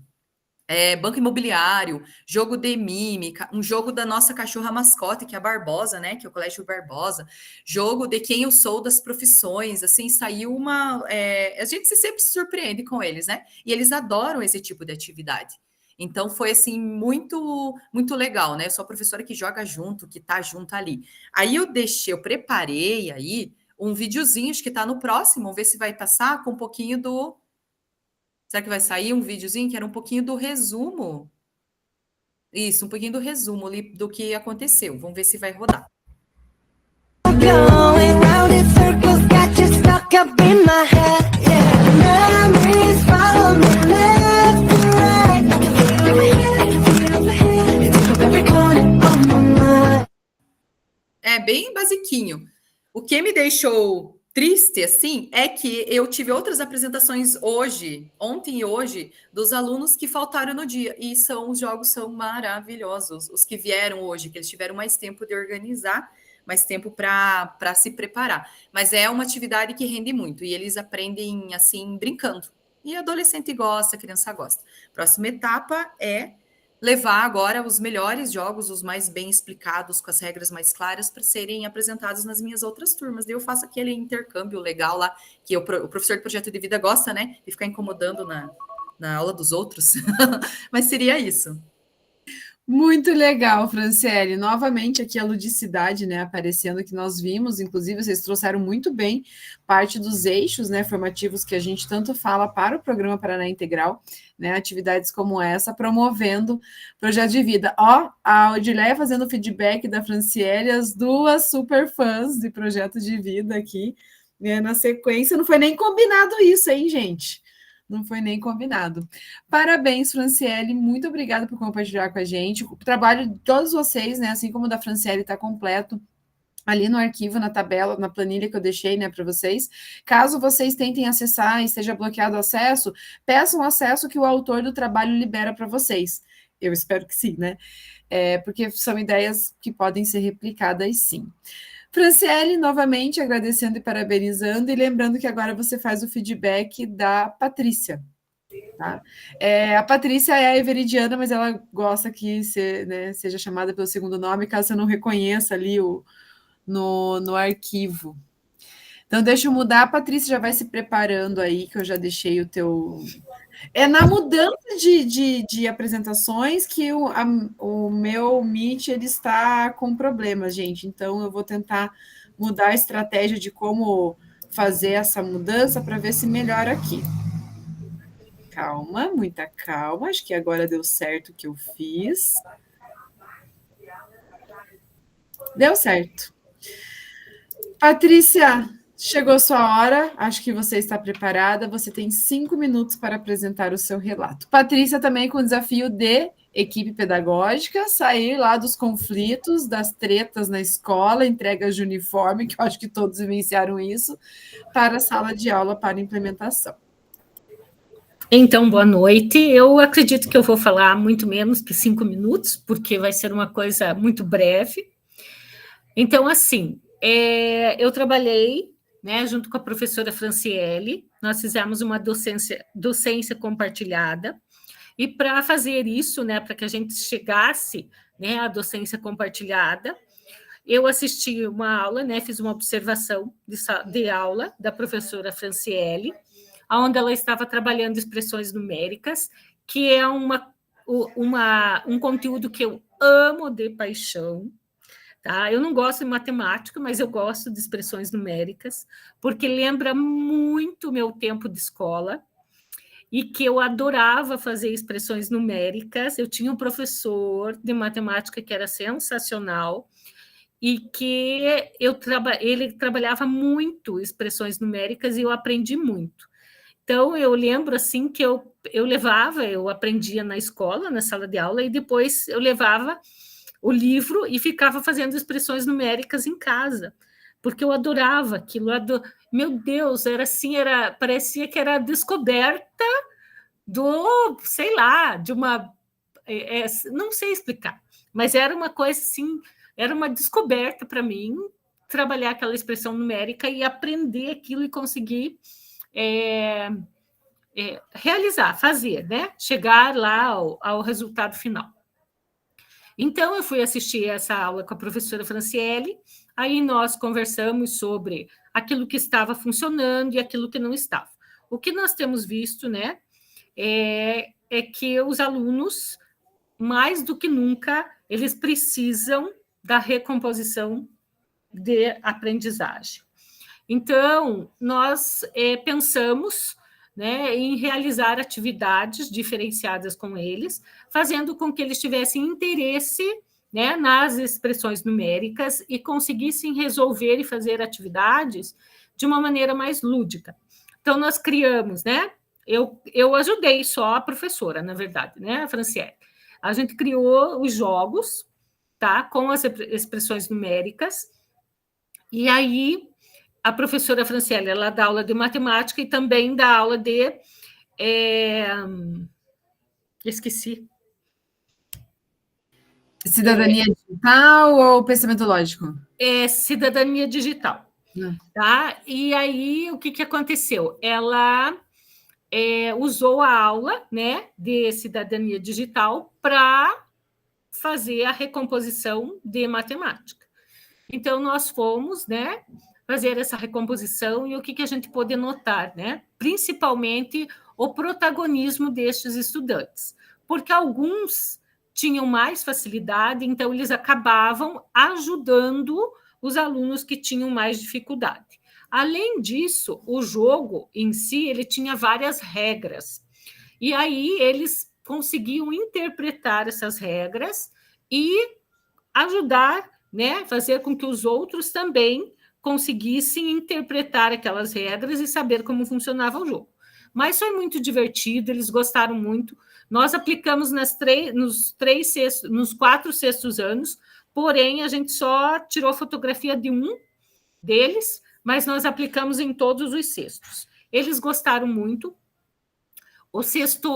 Banco Imobiliário, jogo de mímica, um jogo da nossa cachorra mascote, que é a Barbosa, né? Que é o Colégio Barbosa, jogo de quem eu sou das profissões, assim, saiu a gente sempre se surpreende com eles, né? E eles adoram esse tipo de atividade. Então foi assim muito muito legal, né? Eu sou a professora que joga junto, que tá junto ali. Aí eu preparei aí um videozinho, acho que tá no próximo, vamos ver se vai passar com um pouquinho do. Será que vai sair um videozinho que era um pouquinho do resumo? Isso, um pouquinho do resumo ali do que aconteceu. Vamos ver se vai rodar. É bem basiquinho. O que me deixou triste, assim, é que eu tive outras apresentações ontem e hoje, dos alunos que faltaram no dia, e os jogos são maravilhosos, os que vieram hoje, que eles tiveram mais tempo de organizar, mais tempo para se preparar, mas é uma atividade que rende muito, e eles aprendem, assim, brincando, e adolescente gosta, criança gosta. Próxima etapa é levar agora os melhores jogos, os mais bem explicados, com as regras mais claras, para serem apresentados nas minhas outras turmas. Daí eu faço aquele intercâmbio legal lá, que o professor de projeto de vida gosta, né? De ficar incomodando na aula dos outros. Mas seria isso. Muito legal, Franciele. Novamente aqui a ludicidade, né, aparecendo que nós vimos, inclusive vocês trouxeram muito bem parte dos eixos, né, formativos que a gente tanto fala para o programa Paraná Integral, né, atividades como essa, promovendo projeto de vida. A Odileia fazendo feedback da Franciele, as duas super fãs de projeto de vida aqui, né, na sequência. Não foi nem combinado isso, hein, gente? Não foi nem combinado. Parabéns, Franciele. Muito obrigada por compartilhar com a gente. O trabalho de todos vocês, né? Assim como o da Franciele, está completo ali no arquivo, na tabela, na planilha que eu deixei, né, para vocês. Caso vocês tentem acessar e esteja bloqueado o acesso, peçam acesso que o autor do trabalho libera para vocês. Eu espero que sim, né? Porque são ideias que podem ser replicadas, sim. Franciele, novamente agradecendo e parabenizando, e lembrando que agora você faz o feedback da Patrícia, Tá? A Patrícia é a Everidiana, mas ela gosta que seja chamada pelo segundo nome, caso você não reconheça ali no arquivo. Então, deixa eu mudar. A Patrícia já vai se preparando aí, que eu já deixei o teu... É na mudança de apresentações que o meu Meet ele está com problemas, gente. Então, eu vou tentar mudar a estratégia de como fazer essa mudança para ver se melhora aqui. Calma, muita calma. Acho que agora deu certo o que eu fiz. Deu certo. Patrícia, chegou sua hora. Acho que você está preparada. Você tem 5 minutos para apresentar o seu relato. Patrícia também com o desafio de equipe pedagógica, sair lá dos conflitos, das tretas na escola, entregas de uniforme, que eu acho que todos vivenciaram isso, para a sala de aula para implementação. Então, boa noite. Eu acredito que eu vou falar muito menos que 5 minutos, porque vai ser uma coisa muito breve. Então, assim, eu trabalhei, né, junto com a professora Franciele, nós fizemos uma docência compartilhada, e para fazer isso, né, para que a gente chegasse, né, à docência compartilhada, eu assisti uma aula, né, fiz uma observação de aula da professora Franciele, onde ela estava trabalhando expressões numéricas, que é um conteúdo que eu amo de paixão. Tá? Eu não gosto de matemática, mas eu gosto de expressões numéricas, porque lembra muito meu tempo de escola, e que eu adorava fazer expressões numéricas. Eu tinha um professor de matemática que era sensacional, e que ele trabalhava muito expressões numéricas, e eu aprendi muito. Então, eu lembro assim que eu aprendia na escola, na sala de aula, e depois eu levava o livro e ficava fazendo expressões numéricas em casa, porque eu adorava aquilo. Meu Deus, era assim, parecia que era a descoberta sei lá, de uma... não sei explicar, mas era uma coisa assim, era uma descoberta para mim, trabalhar aquela expressão numérica e aprender aquilo e conseguir... realizar, fazer, né? Chegar lá ao resultado final. Então, eu fui assistir essa aula com a professora Franciele, aí nós conversamos sobre aquilo que estava funcionando e aquilo que não estava. O que nós temos visto, né, é que os alunos, mais do que nunca, eles precisam da recomposição de aprendizagem. Então, nós pensamos, né, em realizar atividades diferenciadas com eles, fazendo com que eles tivessem interesse, né, nas expressões numéricas e conseguissem resolver e fazer atividades de uma maneira mais lúdica. Então, nós criamos, né? Eu ajudei só a professora, na verdade, né, a Franciele. A gente criou os jogos, tá, com as expressões numéricas, e aí a professora Franciele, ela dá aula de matemática e também dá aula de... esqueci. Cidadania digital ou pensamento lógico? Cidadania digital. Tá? E aí, o que aconteceu? Ela usou a aula, né, de cidadania digital para fazer a recomposição de matemática. Então, nós fomos, né, fazer essa recomposição, e o que a gente pôde notar, né? Principalmente o protagonismo destes estudantes, porque alguns tinham mais facilidade, então eles acabavam ajudando os alunos que tinham mais dificuldade. Além disso, o jogo em si, ele tinha várias regras, e aí eles conseguiam interpretar essas regras e ajudar, né, fazer com que os outros também conseguissem interpretar aquelas regras e saber como funcionava o jogo. Mas foi muito divertido, eles gostaram muito. Nós aplicamos nos 4 sextos anos, porém, a gente só tirou fotografia de um deles, mas nós aplicamos em todos os sextos. Eles gostaram muito. O sexto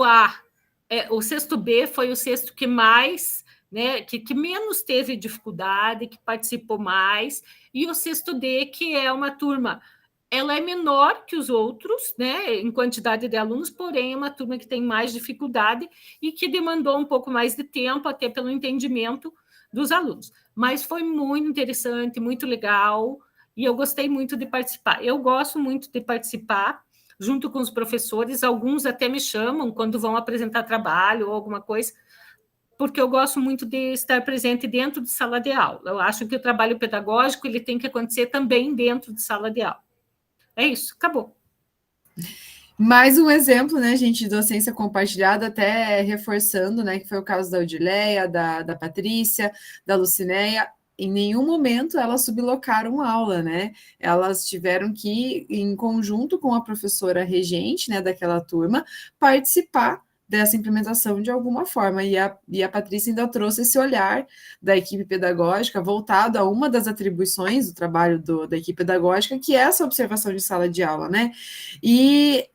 o sexto B foi o sexto que mais... né, que menos teve dificuldade, que participou mais, e o sexto D, que é uma turma ela é menor que os outros, né, em quantidade de alunos, porém é uma turma que tem mais dificuldade e que demandou um pouco mais de tempo, até pelo entendimento dos alunos. Mas foi muito interessante, muito legal, e eu gostei muito de participar. Eu gosto muito de participar junto com os professores, alguns até me chamam quando vão apresentar trabalho ou alguma coisa, porque eu gosto muito de estar presente dentro de sala de aula. Eu acho que o trabalho pedagógico ele tem que acontecer também dentro de sala de aula. É isso, acabou. Mais um exemplo, né, gente, de docência compartilhada, até reforçando, né, que foi o caso da Odileia, da Patrícia, da Lucinéia. Em nenhum momento elas sublocaram aula, né? Elas tiveram que, em conjunto com a professora regente, né, daquela turma, participar dessa implementação de alguma forma, e a Patrícia ainda trouxe esse olhar da equipe pedagógica voltado a uma das atribuições do trabalho da equipe pedagógica, que é essa observação de sala de aula, né? E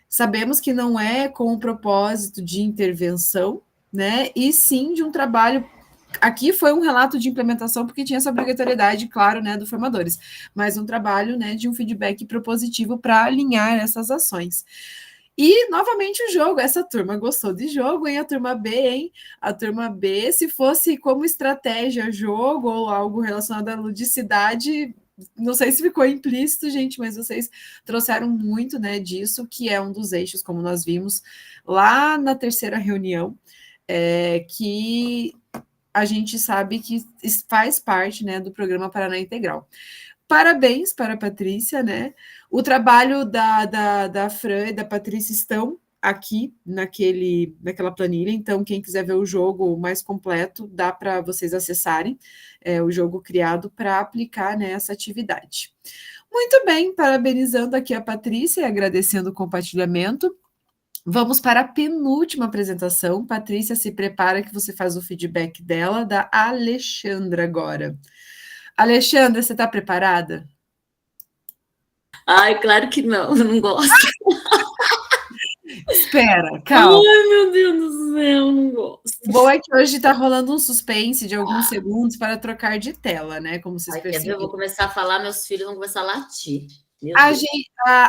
sabemos que não é com o propósito de intervenção, né? E sim de um trabalho. Aqui foi um relato de implementação, porque tinha essa obrigatoriedade, claro, né, dos formadores, mas um trabalho, né, de um feedback propositivo para alinhar essas ações. E, novamente, o jogo. Essa turma gostou de jogo, hein? A turma B, hein? A turma B, se fosse como estratégia jogo ou algo relacionado à ludicidade, não sei se ficou implícito, gente, mas vocês trouxeram muito, né, disso, que é um dos eixos, como nós vimos lá na terceira reunião, que a gente sabe que faz parte, né, do programa Paraná Integral. Parabéns para a Patrícia, né? O trabalho da Fran e da Patrícia estão aqui naquela planilha, então quem quiser ver o jogo mais completo, dá para vocês acessarem o jogo criado para aplicar nessa atividade. Muito bem, parabenizando aqui a Patrícia e agradecendo o compartilhamento. Vamos para a penúltima apresentação. Patrícia, se prepara que você faz o feedback dela, da Alexandra agora. Alexandra, você está preparada? Ai, claro que não, eu não gosto. Espera, calma. Ai, meu Deus do céu, não gosto. Bom é que hoje está rolando um suspense de alguns segundos para trocar de tela, né? Como vocês perceberam. Eu vou começar a falar, meus filhos vão começar a latir.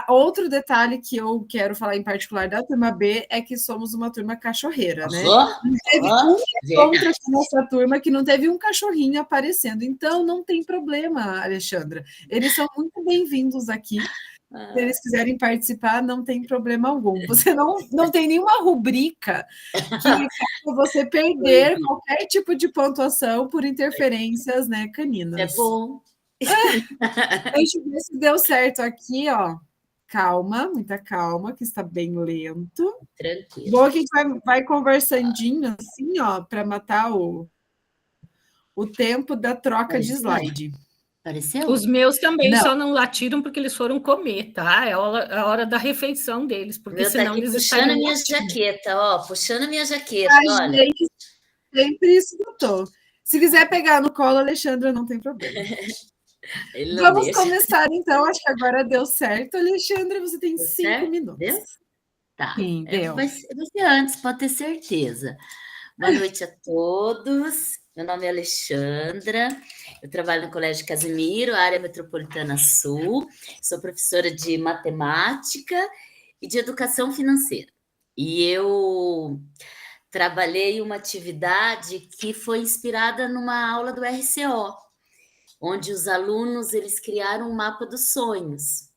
Outro detalhe que eu quero falar em particular da turma B é que somos uma turma cachorreira, né? Não teve um encontro aqui nessa turma que não teve um cachorrinho aparecendo. Então, não tem problema, Alexandra. Eles são muito bem-vindos aqui. Se eles quiserem participar, não tem problema algum. Você não tem nenhuma rubrica que faça você perder qualquer tipo de pontuação por interferências, né, caninas. É bom. Deixa eu ver se deu certo aqui, ó. Calma, muita calma, que está bem lento. Tranquilo. Bom, a gente vai conversandinho assim, ó, para matar o tempo da troca de slide. Apareceu? Os meus também só não latiram porque eles foram comer, tá? É a hora da refeição deles, porque Meu senão tá aqui eles puxando a minha jaqueta, ó, puxando a minha jaqueta, olha. Gente, sempre escutou. Se quiser pegar no colo, Alexandra, não tem problema. Vamos começar, então. Acho que agora deu certo. Alexandra, você tem 5 minutos. Deu? Tá. Sim, deu. Vai ser antes, pode ter certeza. Boa noite a todos. Meu nome é Alexandra. Eu trabalho no Colégio Casimiro, área metropolitana sul. Sou professora de matemática e de educação financeira. E eu trabalhei uma atividade que foi inspirada numa aula do RCO, onde os alunos eles criaram um mapa dos sonhos.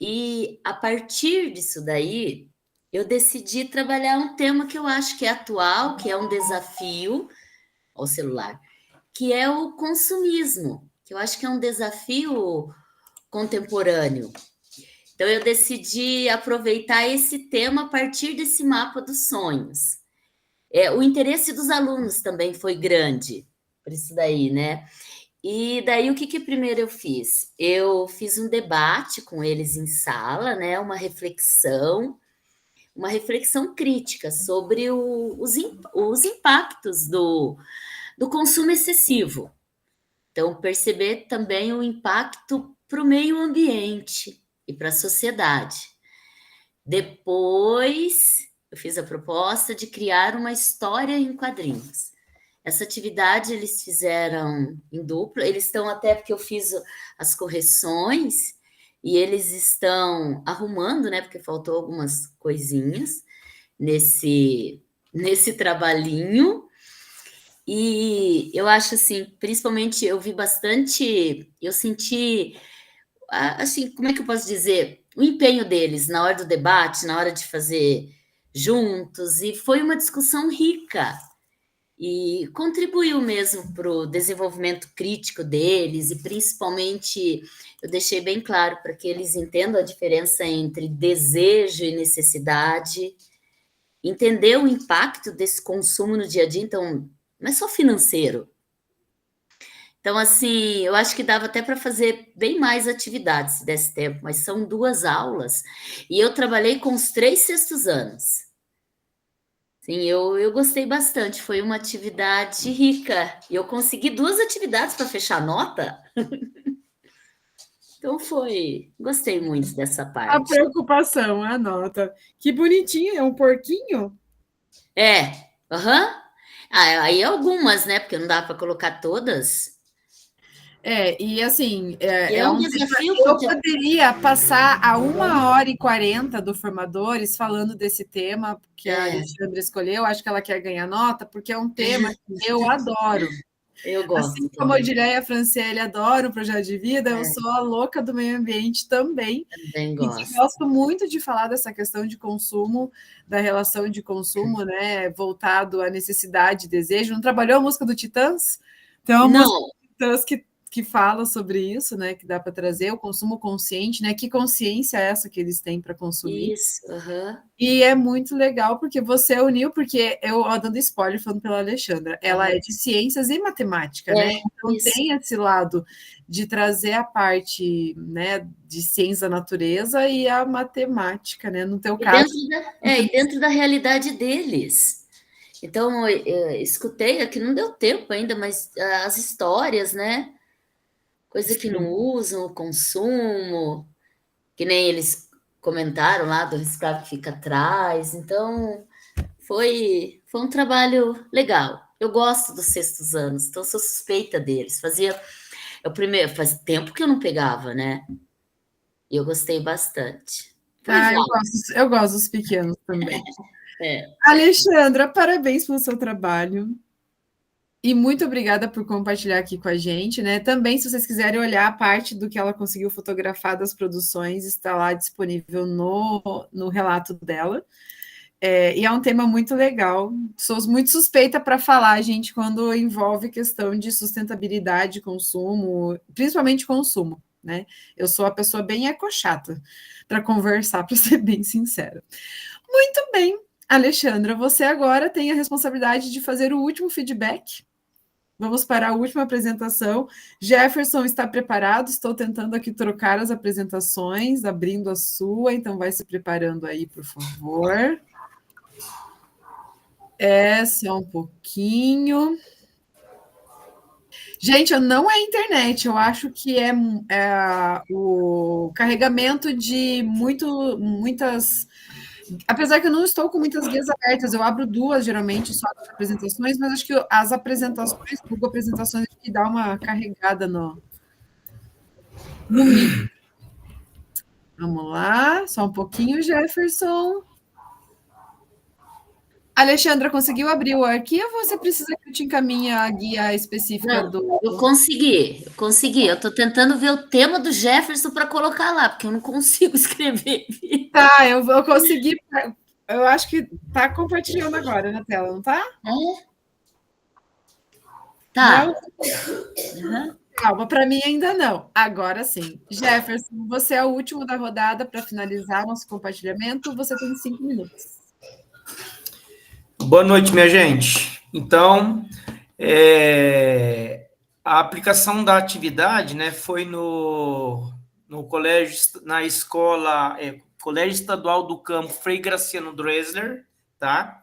E a partir disso daí, eu decidi trabalhar um tema que eu acho que é atual, que é um desafio ao celular, que é o consumismo, que eu acho que é um desafio contemporâneo. Então, eu decidi aproveitar esse tema a partir desse mapa dos sonhos. O interesse dos alunos também foi grande, por isso daí, né? E daí, o que primeiro eu fiz? Eu fiz um debate com eles em sala, né? Uma reflexão crítica sobre os impactos do consumo excessivo. Então, perceber também o impacto para o meio ambiente e para a sociedade. Depois, eu fiz a proposta de criar uma história em quadrinhos. Essa atividade eles fizeram em dupla, eles estão até porque eu fiz as correções e eles estão arrumando, né? Porque faltou algumas coisinhas nesse trabalhinho. E eu acho assim, principalmente eu vi bastante, eu senti, assim, como é que eu posso dizer? O empenho deles na hora do debate, na hora de fazer juntos, e foi uma discussão rica e contribuiu mesmo para o desenvolvimento crítico deles, e principalmente eu deixei bem claro para que eles entendam a diferença entre desejo e necessidade, entender o impacto desse consumo no dia a dia, então, não é só financeiro. Então, assim, eu acho que dava até para fazer bem mais atividades se desse tempo, mas são 2 aulas, e eu trabalhei com os 3 sextos anos. Sim, eu gostei bastante, foi uma atividade rica, e eu consegui 2 atividades para fechar a nota. Então gostei muito dessa A parte. preocupação, a nota. Que bonitinho, é um porquinho? Aham. Aí algumas, né, porque não dá para colocar todas. E assim, E é um desafio. Eu poderia passar a 1h40 do Formadores falando desse tema que a Alexandra escolheu. Acho que ela quer ganhar nota, porque é um tema que eu adoro. Eu gosto. Assim como a Odileia e a Franciele adoram o projeto de vida, eu sou a louca do meio ambiente também. Também gosto. E gosto muito de falar dessa questão de consumo, da relação de consumo, né, voltado à necessidade e desejo. Não trabalhou a música do Titãs? Tem uma música do Titãs que fala sobre isso, né? Que dá para trazer o consumo consciente, né? Que consciência é essa que eles têm para consumir? Isso, E é muito legal porque você uniu, porque eu dando spoiler falando pela Alexandra, ela é de ciências e matemática, né? Então tem esse lado de trazer a parte, né, de ciência da natureza e a matemática, né? No teu caso. Dentro da realidade deles. Então, eu escutei, aqui não deu tempo ainda, mas as histórias, né? Coisa que não usam, o consumo, que nem eles comentaram lá do reciclado que fica atrás. Então, foi um trabalho legal. Eu gosto dos sextos anos, então sou suspeita deles. Faz tempo que eu não pegava, né? E eu gostei bastante. Eu gosto dos pequenos também. Alexandra, parabéns pelo seu trabalho. E muito obrigada por compartilhar aqui com a gente, né? Também, se vocês quiserem olhar a parte do que ela conseguiu fotografar das produções, está lá disponível no relato dela. E é um tema muito legal. Sou muito suspeita para falar, gente, quando envolve questão de sustentabilidade, consumo, principalmente consumo, né? Eu sou a pessoa bem ecochata para conversar, para ser bem sincera. Muito bem, Alexandra, você agora tem a responsabilidade de fazer o último feedback. Vamos para a última apresentação. Jefferson está preparado? Estou tentando aqui trocar as apresentações, abrindo a sua, então vai se preparando aí, por favor. Só um pouquinho. Gente, não é internet, eu acho que é o carregamento de muitas... Apesar que eu não estou com muitas guias abertas, eu abro 2, geralmente, só as apresentações, mas acho que as apresentações, Google Apresentações, que dá uma carregada no Meet. Vamos lá, só um pouquinho, Jefferson. Alexandra, conseguiu abrir o arquivo ou você precisa que eu te encaminhe a guia específica? Não, eu consegui. Eu estou tentando ver o tema do Jefferson para colocar lá, porque eu não consigo escrever. Tá, eu vou conseguir. Eu acho que está compartilhando agora na tela, não está? Tá. Calma, para mim ainda não. Agora sim. Jefferson, você é o último da rodada para finalizar nosso compartilhamento. Você tem 5 minutos. Boa noite, minha gente. Então, a aplicação da atividade, né, foi no colégio, na escola, Colégio Estadual do Campo Frei Graciano Dressler, tá?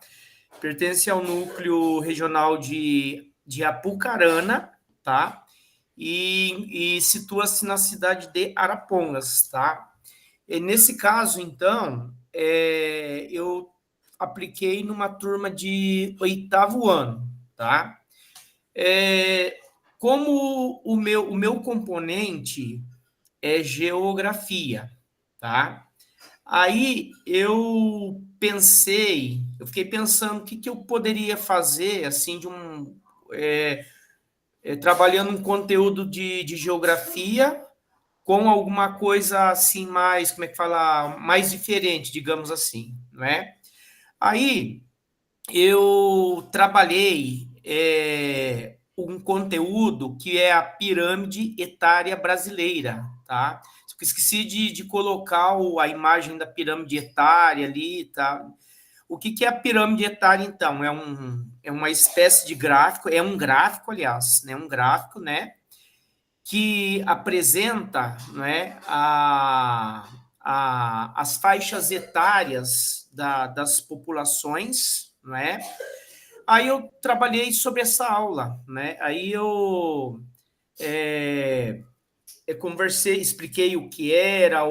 Pertence ao núcleo regional de Apucarana, tá? E situa-se na cidade de Arapongas, tá? E nesse caso, então, eu apliquei numa turma de 8º ano, tá? Como o meu componente é geografia, tá? Aí eu fiquei pensando o que eu poderia fazer, assim, trabalhando um conteúdo de geografia com alguma coisa assim mais, como é que fala, mais diferente, digamos assim, não é? Aí eu trabalhei um conteúdo que é a pirâmide etária brasileira, tá? Esqueci de colocar a imagem da pirâmide etária ali, tá? O que é a pirâmide etária, então? É uma espécie de gráfico, é um gráfico, aliás, né? Um gráfico, né? Que apresenta, né, as faixas etárias das populações, né? Aí eu trabalhei sobre essa aula, né? Aí eu conversei, expliquei o que era,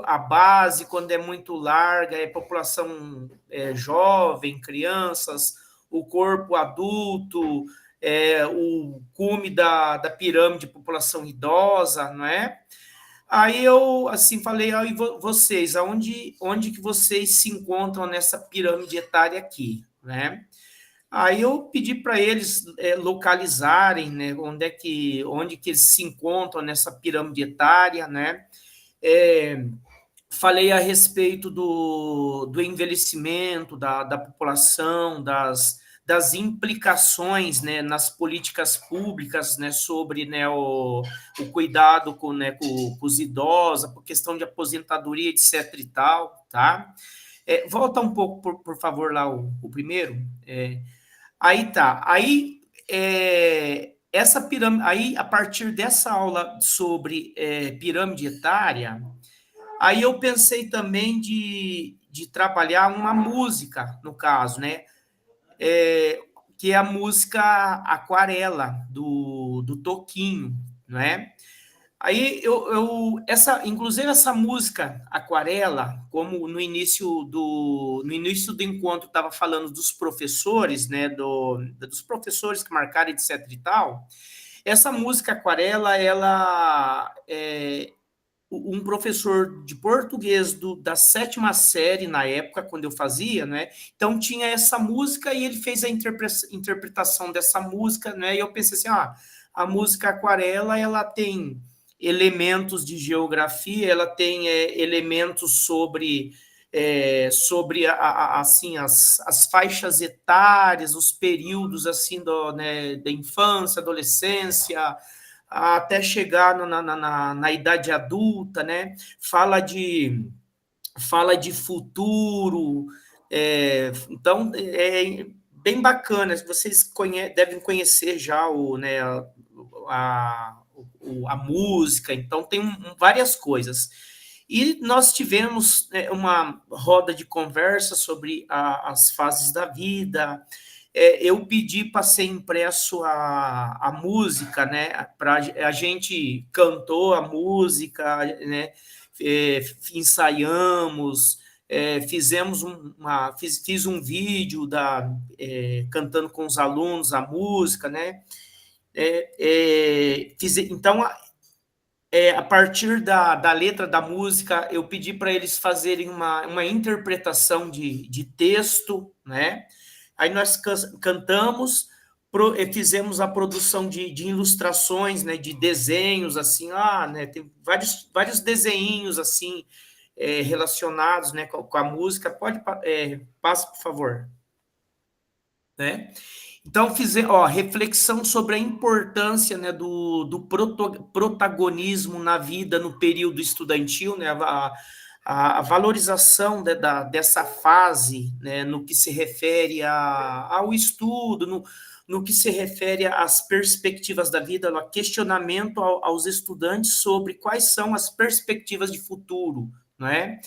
a base, quando é muito larga, é população jovem, crianças, o corpo adulto, o cume da pirâmide, população idosa, não é? Aí eu, assim, falei, aí vocês, onde que vocês se encontram nessa pirâmide etária aqui, né? Aí eu pedi para eles localizarem, né, onde que eles se encontram nessa pirâmide etária, né? Falei a respeito do envelhecimento da população, das implicações, né, nas políticas públicas, né, sobre, né, o cuidado com os idosos, por questão de aposentadoria, etc. e tal, tá? Volta um pouco, por favor, lá o primeiro. Aí tá. Aí essa pirâmide, aí a partir dessa aula sobre pirâmide etária, aí eu pensei também de trabalhar uma música, no caso, né? Que é a música Aquarela, do Toquinho, não é? Aí inclusive essa música Aquarela, como no início do encontro estava falando dos professores, né, dos professores que marcaram, etc. e tal, essa música Aquarela, ela um professor de português da 7ª série, na época, quando eu fazia, né? Então, tinha essa música e ele fez a interpretação dessa música, né? E eu pensei assim, a música Aquarela, ela tem elementos de geografia, ela tem elementos sobre assim, as faixas etárias, os períodos, assim, né, da infância, adolescência, até chegar na idade adulta, né? Fala de futuro, então é bem bacana. Vocês devem conhecer já a música, então tem várias coisas. E nós tivemos uma roda de conversa sobre as fases da vida. Eu pedi para ser impresso a música, né? A gente cantou a música, né? Ensaiamos, fiz um vídeo cantando com os alunos a música, né? Então, a partir da letra da música, eu pedi para eles fazerem uma interpretação de texto, né? Aí nós cantamos, fizemos a produção de ilustrações, né, de desenhos, assim, né, tem vários desenhinhos, assim, relacionados, né, com a música. Passa, por favor. Né? Então, reflexão sobre a importância, né, do protagonismo na vida no período estudantil, né, a valorização dessa fase, né, no que se refere ao estudo, no que se refere às perspectivas da vida, no questionamento aos estudantes sobre quais são as perspectivas de futuro, não é?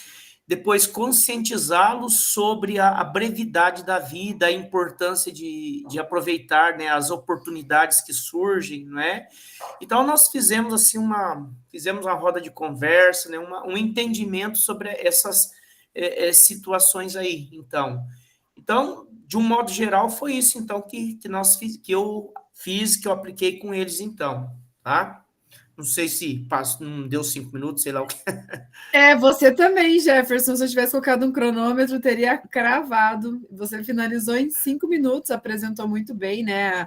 Depois, conscientizá-los sobre a brevidade da vida, a importância de aproveitar, né, as oportunidades que surgem, né? Então, nós fizemos assim uma roda de conversa, né, um entendimento sobre essas situações aí. Então, de um modo geral, foi isso então que eu fiz, que eu apliquei com eles então, tá? Não sei se não deu 5 minutos, sei lá o que. Você também, Jefferson. Se eu tivesse colocado um cronômetro, teria cravado. Você finalizou em 5 minutos, apresentou muito bem, né?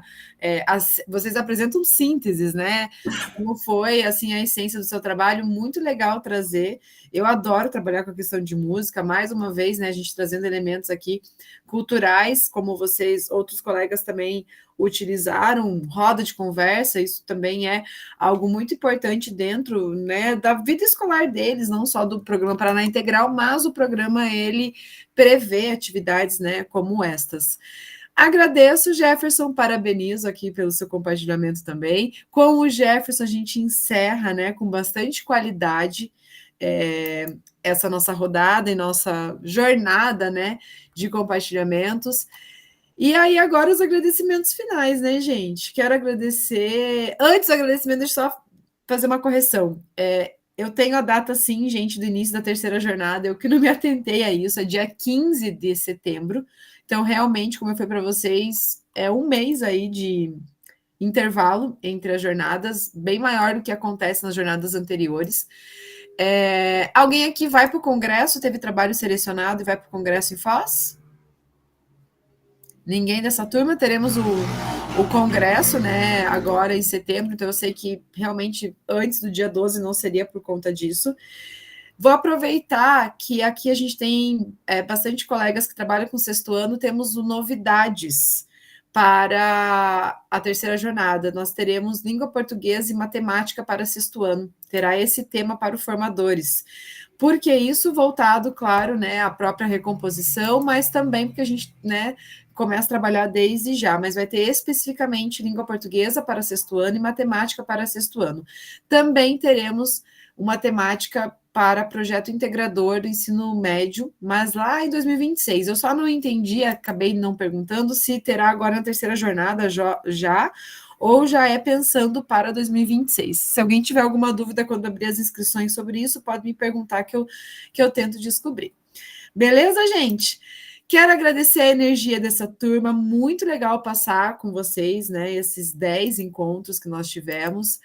Vocês apresentam sínteses, né? Como foi, assim, a essência do seu trabalho, muito legal trazer. Eu adoro trabalhar com a questão de música, mais uma vez, né? A gente trazendo elementos aqui culturais, como vocês, outros colegas também utilizaram, roda de conversa, isso também é algo muito importante dentro, né, da vida escolar deles, não só do programa Paraná Integral, mas o programa, ele prevê atividades, né, como estas. Agradeço, Jefferson, parabenizo aqui pelo seu compartilhamento também. Com o Jefferson, a gente encerra, né, com bastante qualidade, essa nossa rodada e nossa jornada, né, de compartilhamentos. E aí, agora os agradecimentos finais, né, gente? Quero agradecer. Antes do agradecimento, deixa eu só fazer uma correção. Eu tenho a data, sim, gente, do início da terceira jornada, eu que não me atentei a isso, é dia 15 de setembro. Então, realmente, como eu falei para vocês, é um mês aí de intervalo entre as jornadas, bem maior do que acontece nas jornadas anteriores. Alguém aqui vai para o congresso, teve trabalho selecionado e vai para o congresso em Foz? Ninguém dessa turma. Teremos o congresso, né, agora em setembro, então eu sei que realmente antes do dia 12 não seria por conta disso. Vou aproveitar que aqui a gente tem bastante colegas que trabalham com sexto ano, temos novidades para a terceira jornada. Nós teremos língua portuguesa e matemática para sexto ano. Terá esse tema para os formadores. Porque isso voltado, claro, né, à própria recomposição, mas também porque a gente, né, começa a trabalhar desde já, mas vai ter especificamente língua portuguesa para sexto ano e matemática para sexto ano. Também teremos uma temática para projeto integrador do ensino médio, mas lá em 2026. Eu só não entendi, acabei não perguntando, se terá agora na terceira jornada já ou já é pensando para 2026. Se alguém tiver alguma dúvida quando abrir as inscrições sobre isso, pode me perguntar que eu tento descobrir. Beleza, gente? Quero agradecer a energia dessa turma, muito legal passar com vocês, né, esses 10 encontros que nós tivemos,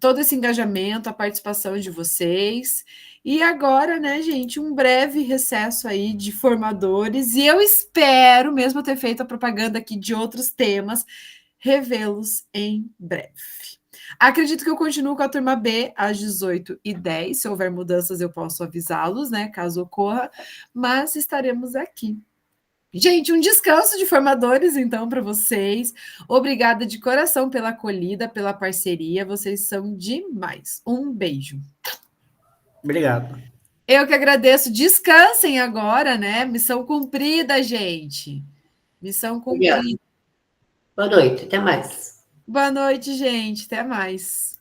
todo esse engajamento, a participação de vocês, e agora, né, gente, um breve recesso aí de formadores, e eu espero, mesmo ter feito a propaganda aqui de outros temas, revê-los em breve. Acredito que eu continuo com a turma B às 18h10. Se houver mudanças, eu posso avisá-los, né? Caso ocorra, mas estaremos aqui. Gente, um descanso de formadores, então, para vocês. Obrigada de coração pela acolhida, pela parceria. Vocês são demais. Um beijo. Obrigado. Eu que agradeço. Descansem agora, né? Missão cumprida, gente. Missão cumprida. Obrigada. Boa noite, até mais. Boa noite, gente. Até mais.